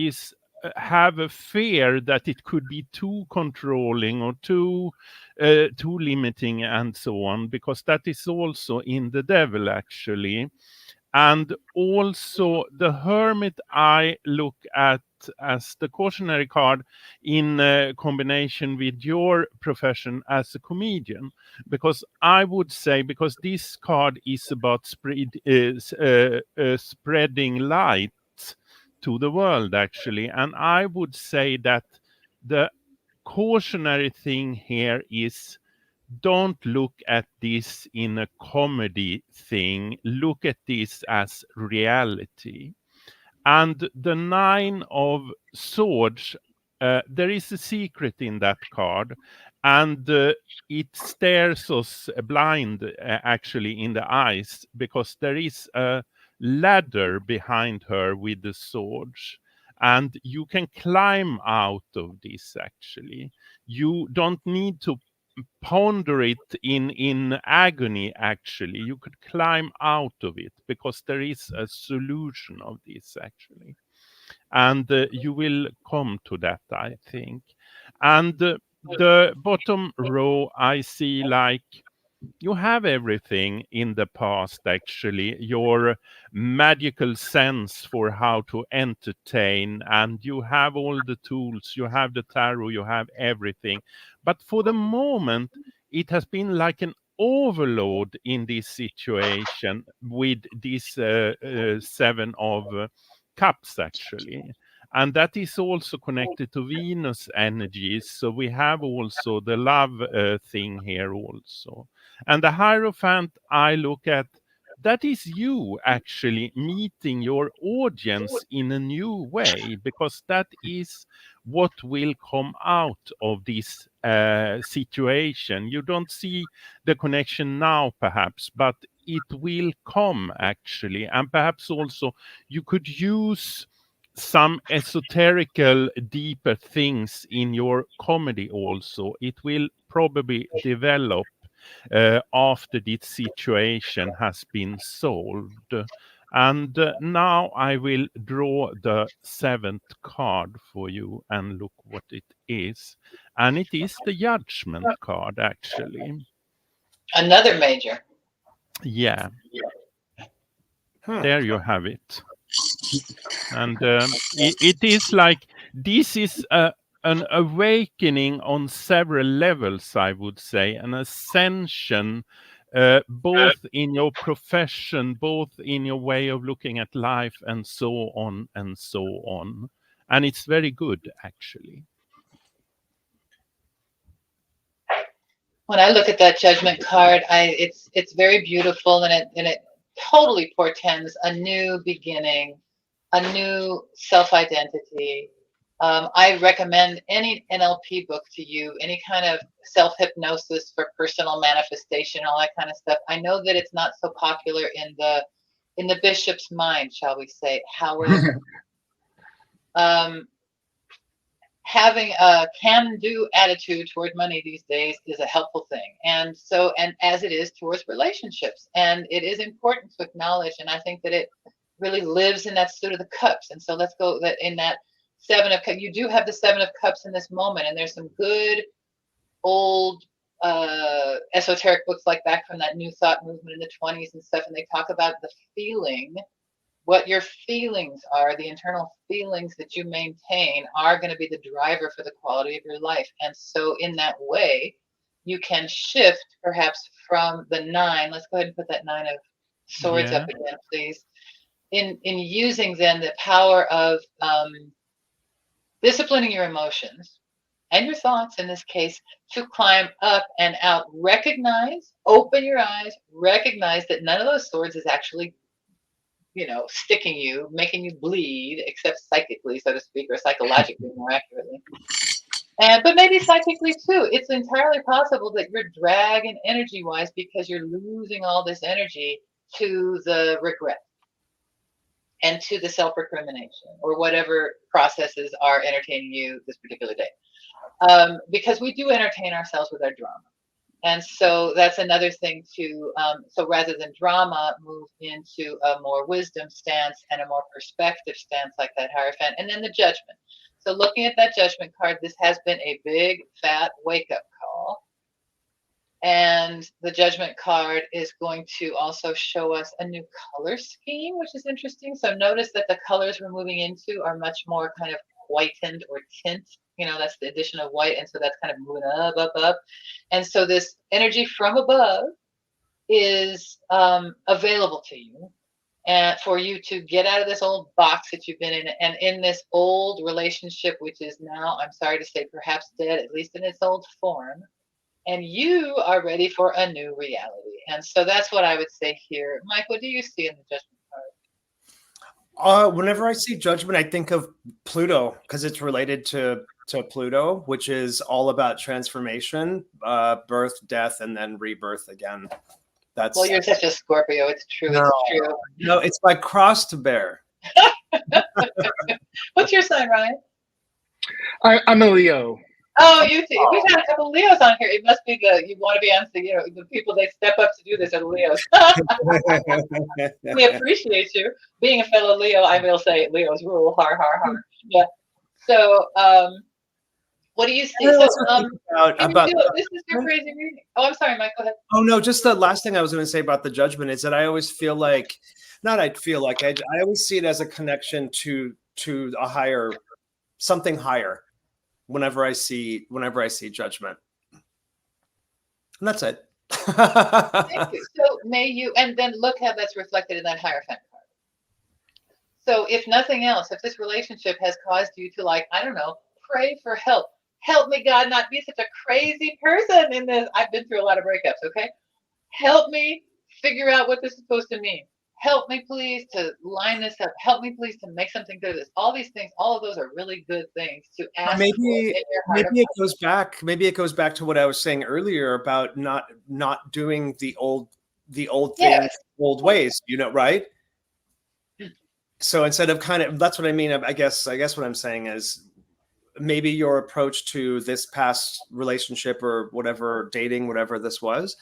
have a fear that it could be too controlling or too limiting and so on, because that is also in the devil actually. And also the Hermit I look at as the cautionary card in combination with your profession as a comedian, because I would say, because this card is about spreading light to the world actually, and I would say that the cautionary thing here is, don't look at this in a comedy thing. Look at this as reality. And the 9 of Swords, there is a secret in that card, and it stares us blind actually in the eyes, because there is a ladder behind her with the swords, and you can climb out of this actually. You don't need to ponder it in agony actually. You could climb out of it, because there is a solution of this actually, and you will come to that, I think. And the bottom row, I see like you have everything in the past actually, your magical sense for how to entertain, and you have all the tools, you have the tarot, you have everything. But for the moment it has been like an overload in this situation with this 7 of cups actually. And that is also connected to Venus energies, so we have also the love thing here also. And the Hierophant I look at, that is you actually meeting your audience in a new way, because that is what will come out of this situation. You don't see the connection now perhaps, but it will come actually. And perhaps also you could use some esoterical deeper things in your comedy also. It will probably develop after this situation has been solved. And now I will draw the 7th card for you and look what it is. And it is the Judgment card actually. Another major. Yeah. There you have it. And it is like, this is an awakening on several levels, I would say, an ascension, both in your profession, both in your way of looking at life, and so on and so on. And it's very good, actually. When I look at that Judgment card, it's very beautiful, and it totally portends a new beginning, a new self-identity. I recommend any NLP book to you, any kind of self-hypnosis for personal manifestation, all that kind of stuff. I know that it's not so popular in the bishop's mind, shall we say. However, having a can-do attitude toward money these days is a helpful thing, and as it is towards relationships, and it is important to acknowledge. And I think that it really lives in that suit of the cups. And so let's go that in that 7 of cups. You do have the 7 of cups in this moment, and there's some good old esoteric books like back from that New Thought movement in the 20s and stuff, and they talk about the feeling. What your feelings are, the internal feelings that you maintain, are going to be the driver for the quality of your life. And so in that way, you can shift perhaps from the 9. Let's go ahead and put that 9 of Swords up again, please. In using then the power of disciplining your emotions and your thoughts in this case to climb up and out. Recognize, open your eyes, recognize that none of those swords is actually, sticking you, making you bleed, except psychically, so to speak, or psychologically more accurately. But maybe psychically too. It's entirely possible that you're dragging energy-wise because you're losing all this energy to the regret and to the self-recrimination or whatever processes are entertaining you this particular day. Because we do entertain ourselves with our drama. And so that's another thing to, so rather than drama, move into a more wisdom stance and a more perspective stance like that Hierophant. And then the Judgment. So looking at that Judgment card, this has been a big, fat wake-up call. And the Judgment card is going to also show us a new color scheme, which is interesting. So notice that the colors we're moving into are much more kind of whitened or tint. You know, that's the addition of white. And so that's kind of moving up, up, up. And so this energy from above is available to you and for you to get out of this old box that you've been in, and in this old relationship, which is now, I'm sorry to say, perhaps dead, at least in its old form. And you are ready for a new reality. And so that's what I would say here. Mike, what do you see in the Judgment card? Whenever I see Judgment, I think of Pluto, because it's related to Pluto, which is all about transformation, birth, death, and then rebirth again. That's, well, you're such a Scorpio. It's true. No, it's true. No, it's my cross to bear. What's your sign, Ryan? I'm a Leo. Oh, you see, we've had a couple of Leos on here. It must be you want to be on, you know, the people they step up to do this are the Leos. We appreciate you. Being a fellow Leo, I will say Leos rule, har, har, har. Yeah. So, what do you see? So, this is your crazy reading. Oh, I'm sorry, Mike, go ahead. Oh, no, just the last thing I was going to say about the Judgment is that I always feel like, I always see it as a connection to a higher, something higher. Whenever I see Judgment, and that's it. Thank you. So may you, and then look how that's reflected in that Hierophant card. So if nothing else, if this relationship has caused you to, like, I don't know, pray for help. Help me, God, not be such a crazy person in this. I've been through a lot of breakups. Okay, help me figure out what this is supposed to mean. Help me, please, to line this up. Help me, please, to make something good of this. All these things, all of those are really good things to ask. Maybe it goes back. Maybe it goes back to what I was saying earlier about not doing the old things, old ways. You know, right? So instead of that's what I mean. I guess what I'm saying is maybe your approach to this past relationship or whatever, dating, whatever this was.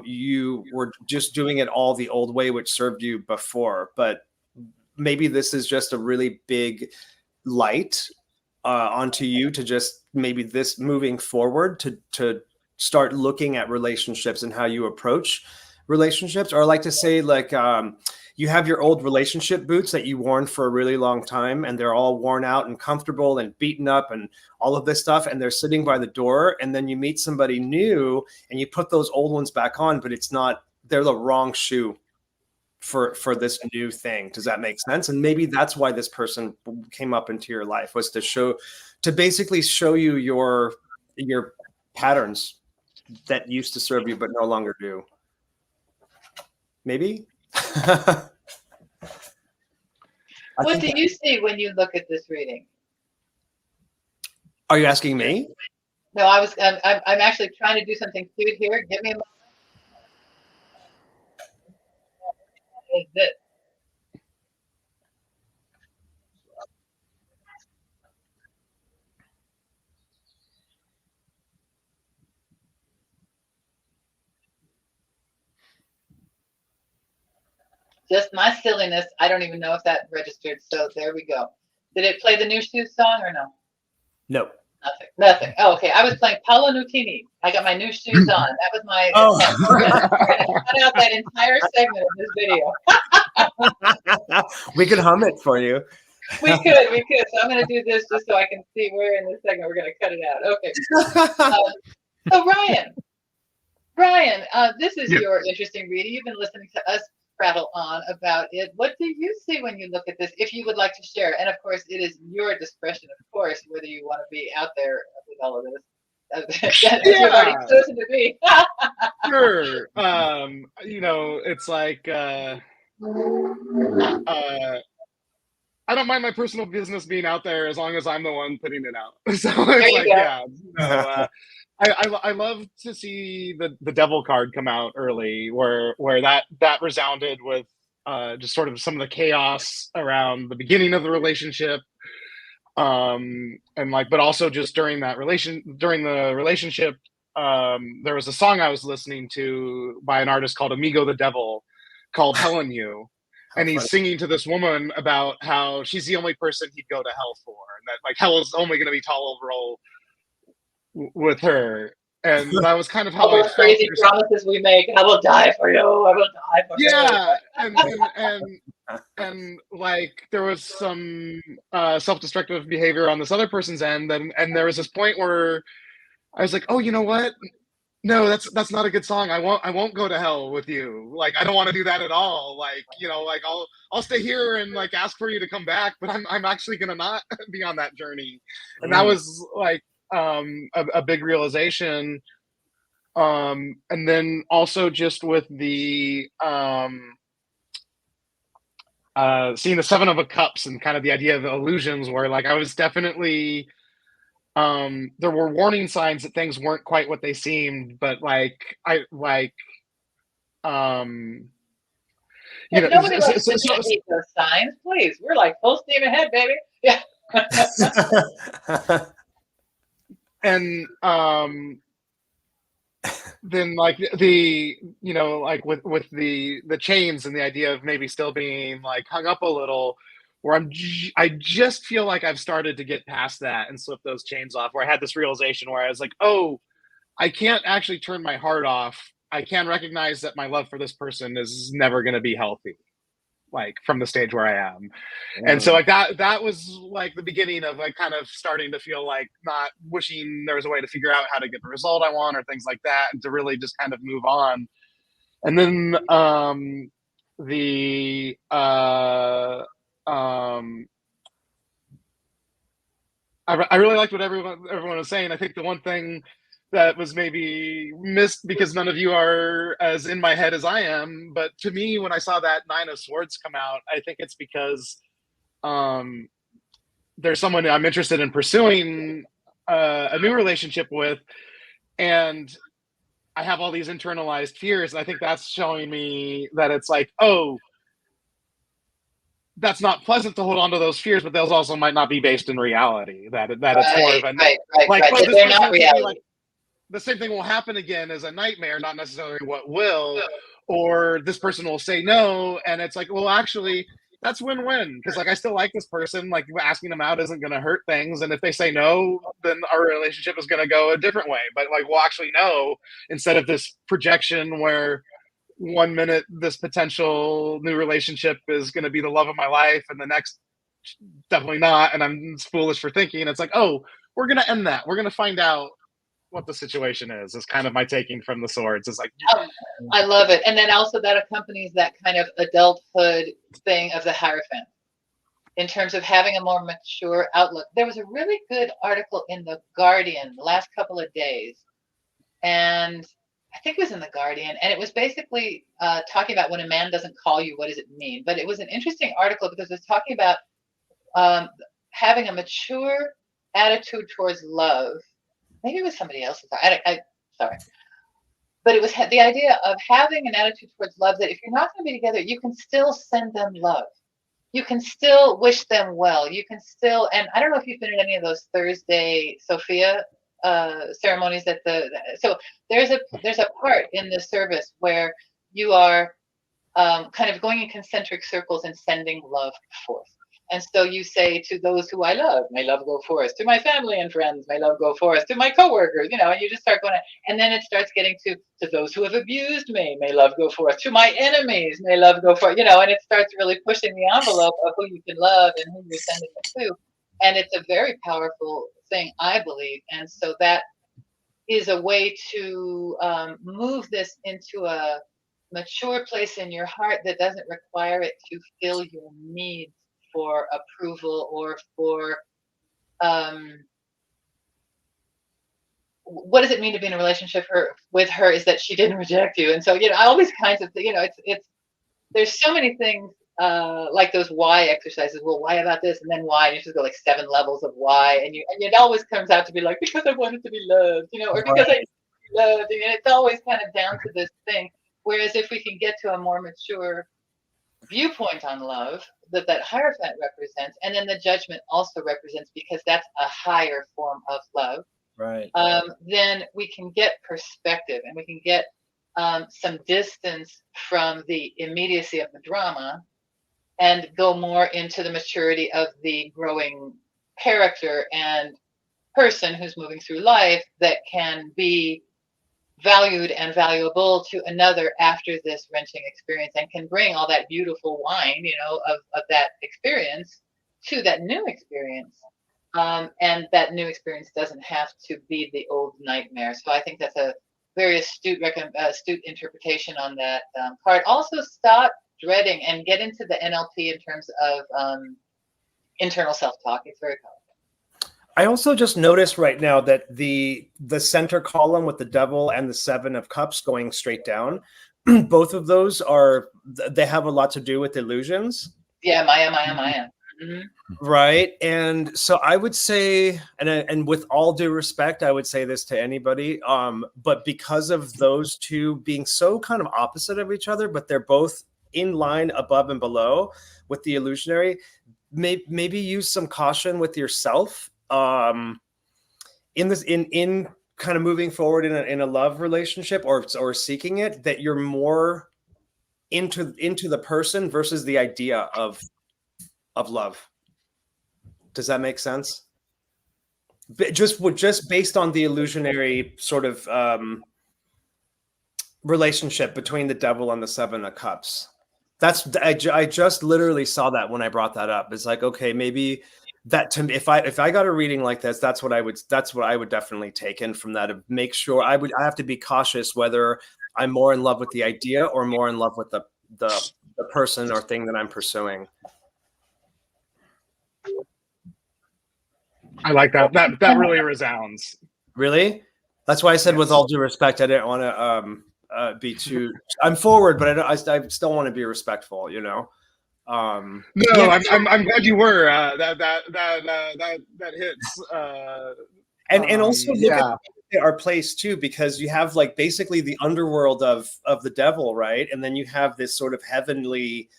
You were just doing it all the old way, which served you before. But maybe this is just a really big light onto you to just maybe this moving forward to start looking at relationships and how you approach relationships. Or I like to say, like, you have your old relationship boots that you worn for a really long time, and they're all worn out and comfortable and beaten up and all of this stuff, and they're sitting by the door, and then you meet somebody new and you put those old ones back on, but they're the wrong shoe for this new thing. Does that make sense? And maybe that's why this person came up into your life, was to basically show you your patterns that used to serve you but no longer do. Maybe. What do you see when you look at this reading? Are you asking me? No, I'm actually trying to do something cute here. Give me a moment. Is this? Just my silliness. I don't even know if that registered. So there we go. Did it play the New Shoes song or no? No. Nothing. Oh, okay. I was playing Paolo Nutini. I got my new shoes on. That was my attempt. We're gonna cut out that entire segment of this video. We could hum it for you. We could. So I'm going to do this just so I can see where in this segment we're going to cut it out. Okay. So Ryan, this is your interesting reading. You've been listening to us prattle on about it. What do you see when you look at this, if you would like to share? And of course, it is your discretion, of course, whether you want to be out there with all of this. You've already chosen to be. Sure. It's like I don't mind my personal business being out there as long as I'm the one putting it out. So it's like, yeah, I love to see the devil card come out early, where that resounded with just sort of some of the chaos around the beginning of the relationship, and but also just during the relationship, there was a song I was listening to by an artist called Amigo the Devil called Hell in You. And he's singing to this woman about how she's the only person he'd go to hell for, and that like hell is only going to be tolerable with her. And that was kind of how All I those felt. crazy promises we make. I will die for you. I will die for you. Yeah, and like there was some self-destructive behavior on this other person's end, and there was this point where I was like, oh, you know what? No, that's not a good song. I won't go to hell with you. Like I don't want to do that at all. Like, you know, like I'll stay here and like ask for you to come back, but I'm actually gonna not be on that journey. And that was like a big realization. And then also just with the seeing the Seven of Cups and kind of the idea of illusions, where like I was definitely there were warning signs that things weren't quite what they seemed, but like I like you know, nobody likes to meet those signs. Please, we're like full steam ahead, baby. Yeah. And then like the you know like with the chains and the idea of maybe still being like hung up a little, where I just feel like I've started to get past that and slip those chains off, where I had this realization where I was like, oh, I can't actually turn my heart off. I can recognize that my love for this person is never going to be healthy, like from the stage where I am. And so like that was like the beginning of like kind of starting to feel like not wishing there was a way to figure out how to get the result I want or things like that, and to really just kind of move on. And then I really liked what everyone was saying. I think the one thing that was maybe missed, because none of you are as in my head as I am, but to me, when I saw that Nine of Swords come out, I think it's because there's someone I'm interested in pursuing a new relationship with, and I have all these internalized fears, and I think that's showing me that it's like, oh, that's not pleasant to hold on to those fears, but those also might not be based in reality. That it's more of a right. Oh, this they're not reality. like, the same thing will happen again as a nightmare, not necessarily what will, or this person will say no, and it's like, well, actually, that's win-win, because like I still like this person. Like asking them out isn't going to hurt things, and if they say no, then our relationship is going to go a different way. But like we'll actually know, instead of this projection where one minute this potential new relationship is going to be the love of my life, and the next definitely not, and I'm foolish for thinking. It's like, oh, we're going to end that. We're going to find out what the situation is kind of my taking from the swords. It's like, I love it. And then also that accompanies that kind of adulthood thing of the Hierophant in terms of having a more mature outlook. There was a really good article in The Guardian the last couple of days, and I think it was in The Guardian, and it was basically talking about when a man doesn't call you, what does it mean? But it was an interesting article because it was talking about having a mature attitude towards love. Maybe it was somebody else's. Sorry. But it was the idea of having an attitude towards love that if you're not going to be together, you can still send them love. You can still wish them well. You can still, and I don't know if you've been at any of those Thursday Sophia ceremonies so there's a part in the service where you are kind of going in concentric circles and sending love forth. And so you say, to those who I love, may love go forth. To my family and friends, may love go forth. To my coworkers, you know, and you just start going, and then it starts getting to those who have abused me, may love go forth. To my enemies, may love go forth. You know, and it starts really pushing the envelope of who you can love and who you're sending it to. And it's a very powerful thing, I believe. And so that is a way to move this into a mature place in your heart that doesn't require it to fill your needs for approval or for what does it mean to be in a relationship with her is that she didn't reject you. And so, you know, all these kinds of things, you know, it's there's so many things like those why exercises. Well, why about this? And then why? And you just go like 7 levels of why. And it always comes out to be like, because I wanted to be loved, you know, or because I loved. And it's always kind of down to this thing. Whereas if we can get to a more mature viewpoint on love that Hierophant represents, and then the Judgment also represents, because that's a higher form of love. Right. then we can get perspective, and we can get some distance from the immediacy of the drama and go more into the maturity of the growing character and person who's moving through life that can be valued and valuable to another after this wrenching experience, and can bring all that beautiful wine, of that experience to that new experience. And that new experience doesn't have to be the old nightmare. So I think that's a very astute interpretation on that card. Also, stop dreading and get into the NLP in terms of internal self-talk. It's very powerful. I also just noticed right now that the center column with the devil and the 7 of cups going straight down, both of those they have a lot to do with illusions. Yeah, Maya. Mm-hmm. Right. And so I would say, and with all due respect, I would say this to anybody, but because of those two being so kind of opposite of each other, but they're both in line above and below with the illusionary, maybe use some caution with yourself in kind of moving forward in a love relationship or seeking it, that you're more into the person versus the idea of love. Does that make sense? Just based on the illusionary sort of relationship between the devil and the 7 of cups. I just literally saw that when I brought that up. It's like, okay, maybe that to me, if I got a reading like this, that's what I would definitely take in from that. Make sure I have to be cautious whether I'm more in love with the idea or more in love with the person or thing that I'm pursuing. I like that. That really resounds. Really? That's why I said, with all due respect, I didn't want to be too. I'm forward, but I still want to be respectful. No, yeah. I'm glad you were. That hits. And also look at our place too, because you have like basically the underworld of the devil, right? And then you have this sort of heavenly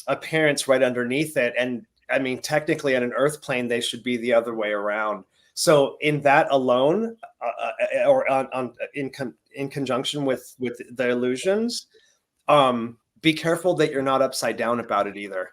appearance right underneath it. And I mean, technically on an earth plane, they should be the other way around. So in that alone, or in conjunction with the illusions, be careful that you're not upside down about it either.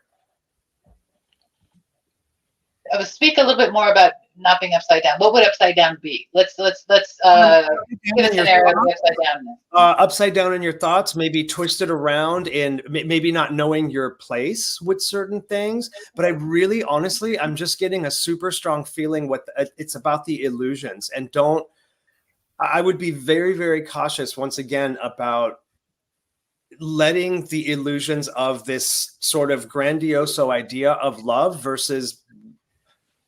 I will speak a little bit more about not being upside down. What would upside down be? Let's give us an area of upside down. Upside down in your thoughts, maybe twisted around, and maybe not knowing your place with certain things. But I really, honestly, I'm just getting a super strong feeling it's about the illusions. And I would be very, very cautious once again about letting the illusions of this sort of grandioso idea of love versus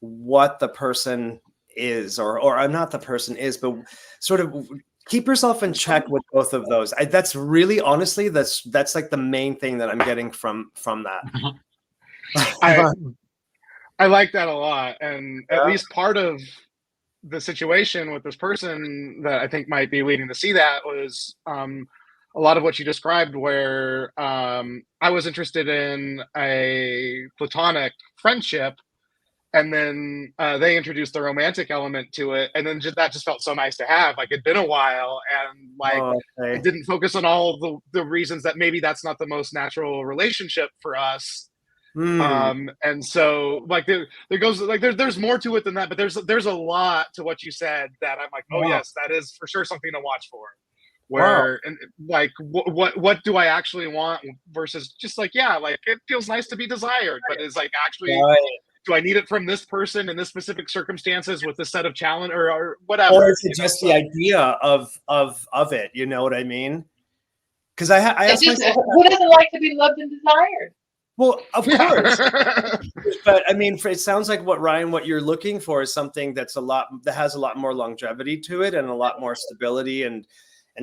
what the person is, or not the person is, but sort of keep yourself in check with both of those. That's really, honestly, that's like the main thing that I'm getting from that. I like that a lot. And at least part of the situation with this person that I think might be leading to see that was a lot of what you described, where I was interested in a platonic friendship, and then they introduced the romantic element to it, and then that just felt so nice to have. Like, it'd been a while, and it didn't focus on all the reasons that maybe that's not the most natural relationship for us. And so like there goes, like there's more to it than that, but there's a lot to what you said that I'm like, yes, that is for sure something to watch for. Where and like what do I actually want versus just like, like it feels nice to be desired, but is like actually do I need it from this person in this specific circumstances with this set of challenge or whatever? Or is it just the idea of it? You know what I mean? Because I asked myself, who doesn't like to be loved and desired? Well, of course, but I mean, it sounds like what you're looking for is something that has a lot more longevity to it and a lot more stability and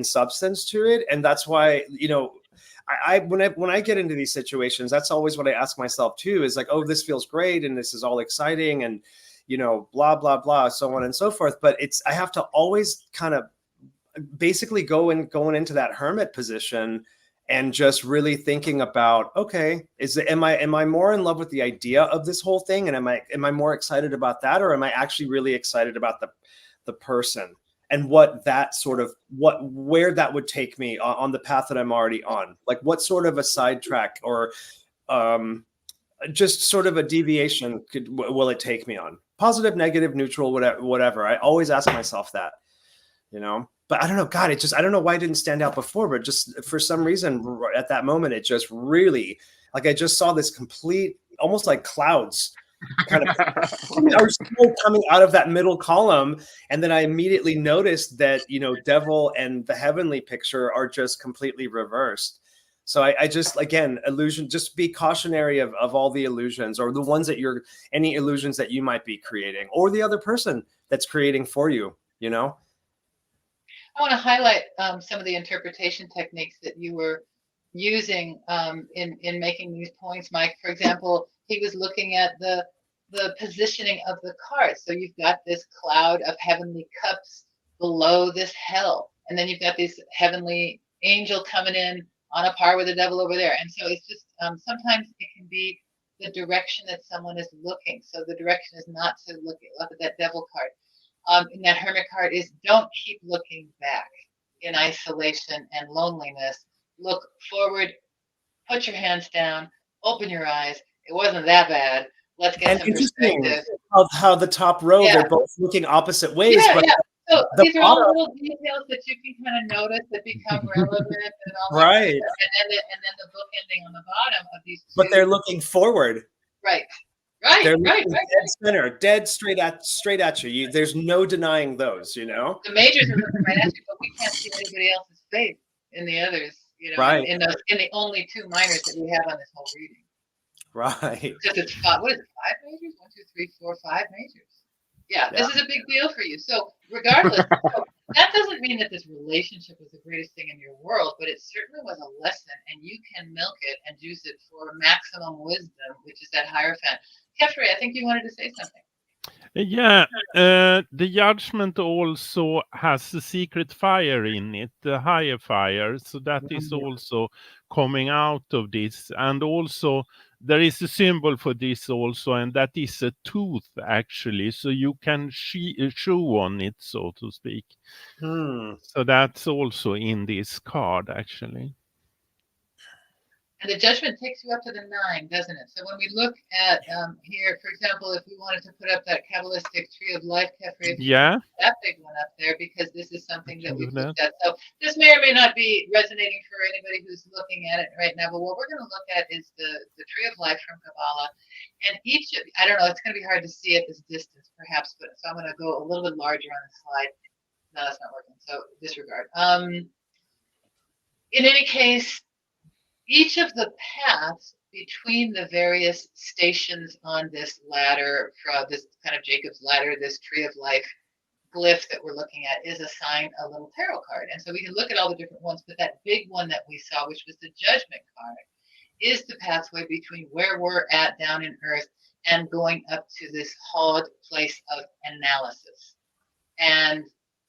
substance to it. And that's why, when I get into these situations, that's always what I ask myself too, is like, oh, this feels great. And this is all exciting and, blah, blah, blah, so on and so forth. But I have to always kind of basically going into that hermit position and just really thinking about, okay, am I more in love with the idea of this whole thing? And am I more excited about that? Or am I actually really excited about the the person and what that sort of where that would take me on the path that I'm already on. Like what sort of a sidetrack or just sort of a deviation will it take me on? Positive, negative, neutral, whatever. I always ask myself that, you know. But I don't know, God, I don't know why it didn't stand out before, but just for some reason at that moment, it just really, like I just saw this complete, almost like clouds kind of are still coming out of that middle column. And then I immediately noticed that, you know, devil and the heavenly picture are just completely reversed. So I just, again, illusion, just be cautionary of all the illusions or the ones that any illusions that you might be creating or the other person that's creating for you, you know? I want to highlight some of the interpretation techniques that you were using in making these points, Mike. For example, he was looking at the positioning of the cards. So you've got this cloud of heavenly cups below this hell. And then you've got this heavenly angel coming in on a par with the devil over there. And so it's just sometimes it can be the direction that someone is looking. So the direction is not to look at that devil card. And that hermit card is don't keep looking back in isolation and loneliness. Look forward, put your hands down, open your eyes. It wasn't that bad. Let's get some perspective. Of how the top row, they're both looking opposite ways. Yeah, but yeah. So these are all little details that you can kind of notice that become relevant and all right. And then the book ending on the bottom of these two. But they're looking forward. Right. Right. They're right. Dead center, dead straight at you. There's no denying those, you know. The majors are looking right at you, but we can't see anybody else's face in the others, you know, right. in the only two minors that we have on this whole reading. Right. Because it's five, what is it, 5 majors? 1, 2, 3, 4, 5 majors. Yeah, this is a big deal for you. So regardless, that doesn't mean that this relationship was the greatest thing in your world, but it certainly was a lesson, and you can milk it and juice it for maximum wisdom, which is that Hierophant. Kefri, I think you wanted to say something. Yeah, the judgment also has a secret fire in it, the higher fire. So that is also coming out of this. And also there is a symbol for this also, and that is a tooth actually. So you can chew on it, so to speak. So that's also in this card actually. And the judgment takes you up to the 9, doesn't it? So when we look at here, for example, if we wanted to put up that Kabbalistic tree of life, Kefri, that big one up there, because this is something that we've looked at. So this may or may not be resonating for anybody who's looking at it right now, but what we're going to look at is the tree of life from Kabbalah. And each of, I don't know, it's going to be hard to see at this distance, perhaps, but so I'm going to go a little bit larger on the slide. No, that's not working, so disregard. In any case, each of the paths between the various stations on this ladder, from this kind of Jacob's ladder, this tree of life glyph that we're looking at, is assigned a little tarot card. And so we can look at all the different ones, but that big one that we saw, which was the judgment card, is the pathway between where we're at down in earth and going up to this halled place of analysis. And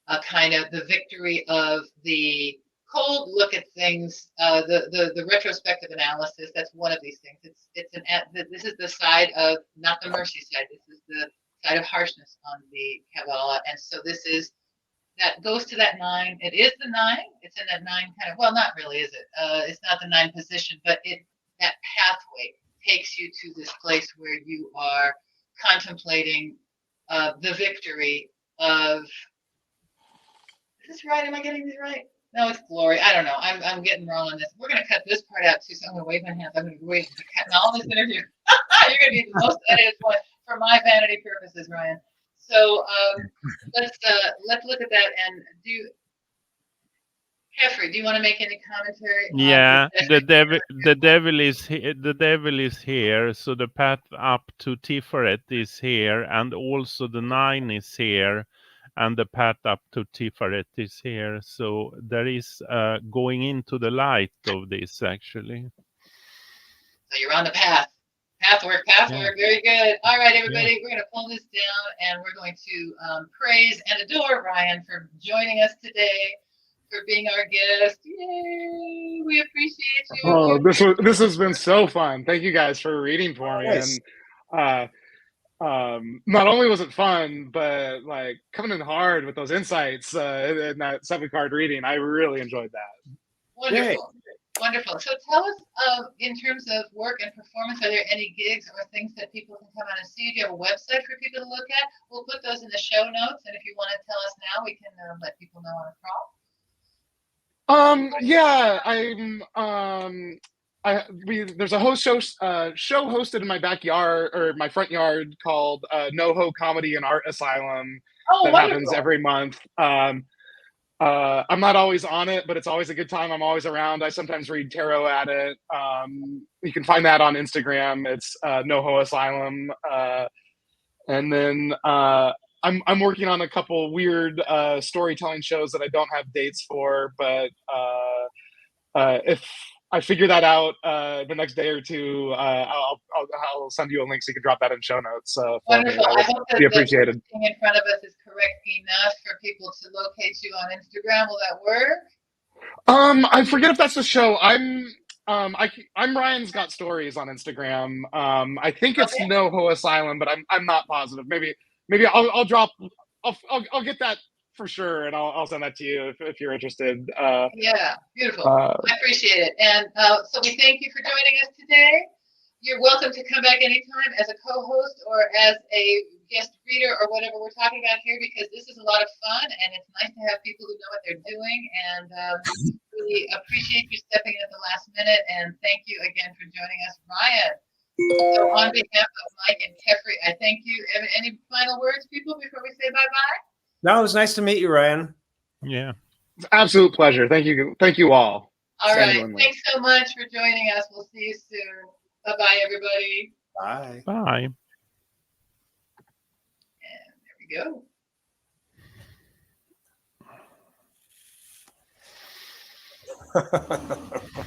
a kind of the victory of the cold look at things, the retrospective analysis. That's one of these things. This is the side of, not the mercy side. This is the side of harshness on the Kabbalah, and so this is that goes to that 9. It is the 9. It's in that 9 kind of, well, not really, is it? It's not the 9 position, but that pathway takes you to this place where you are contemplating the victory of. Is this right? Am I getting this right? No, it's glory. I don't know. I'm getting wrong on this. We're going to cut this part out too, so I'm going to wave my hands. I'm going to wait to cut all this interview. You're going to be the most edited one for my vanity purposes, Ryan. So let's look at that and do. Jeffrey, do you want to make any commentary? Yeah, the devil is here. So the path up to Tiferet is here, and also the 9 is here. And the path up to Tiferet is here. So there is going into the light of this, actually. So you're on the path. Pathwork. Very good. All right, everybody, we're going to pull this down, and we're going to praise and adore Ryan for joining us today, for being our guest. Yay! We appreciate you. Oh, this has been so fun. Thank you guys for reading for me. Nice. And not only was it fun, but like coming in hard with those insights in that 7-card reading, I really enjoyed that. Wonderful. Yay. Wonderful. So tell us, in terms of work and performance, are there any gigs or things that people can come out and see? Do you have a website for people to look at? We'll put those in the show notes. And if you want to tell us now, we can let people know on a call. Yeah, there's a show hosted in my backyard or my front yard called NoHo Comedy and Art Asylum Oh, that wonderful. happens every month. I'm not always on it, but it's always a good time. I'm always around. I sometimes read tarot at it. You can find that on Instagram. It's NoHo Asylum. And then I'm working on a couple weird storytelling shows that I don't have dates for, but if I figure that out the next day or two, I'll send you a link so you can drop that in show notes. For me. Wonderful. That I hope would be that the appreciated. thing in front of us is correct enough for people to locate you on Instagram. Will that work? I forget if that's the show. I'm Ryan's Got Stories on Instagram. I think it's Okay. NoHo Asylum, but I'm not positive. Maybe I'll get that for sure, and I'll send that to you if you're interested. Yeah, beautiful. I appreciate it. And so we thank you for joining us today. You're welcome to come back anytime as a co-host or as a guest reader or whatever we're talking about here, because this is a lot of fun and it's nice to have people who know what they're doing. And we appreciate you stepping in at the last minute. And thank you again for joining us, Ryan. So on behalf of Mike and Kefri, I thank you. Any final words, people, before we say bye-bye? No, it was nice to meet you, Ryan. Yeah. Absolute pleasure. Thank you. Thank you all. All right. Genuinely. Thanks so much for joining us. We'll see you soon. Bye-bye, everybody. Bye. Bye. And there we go.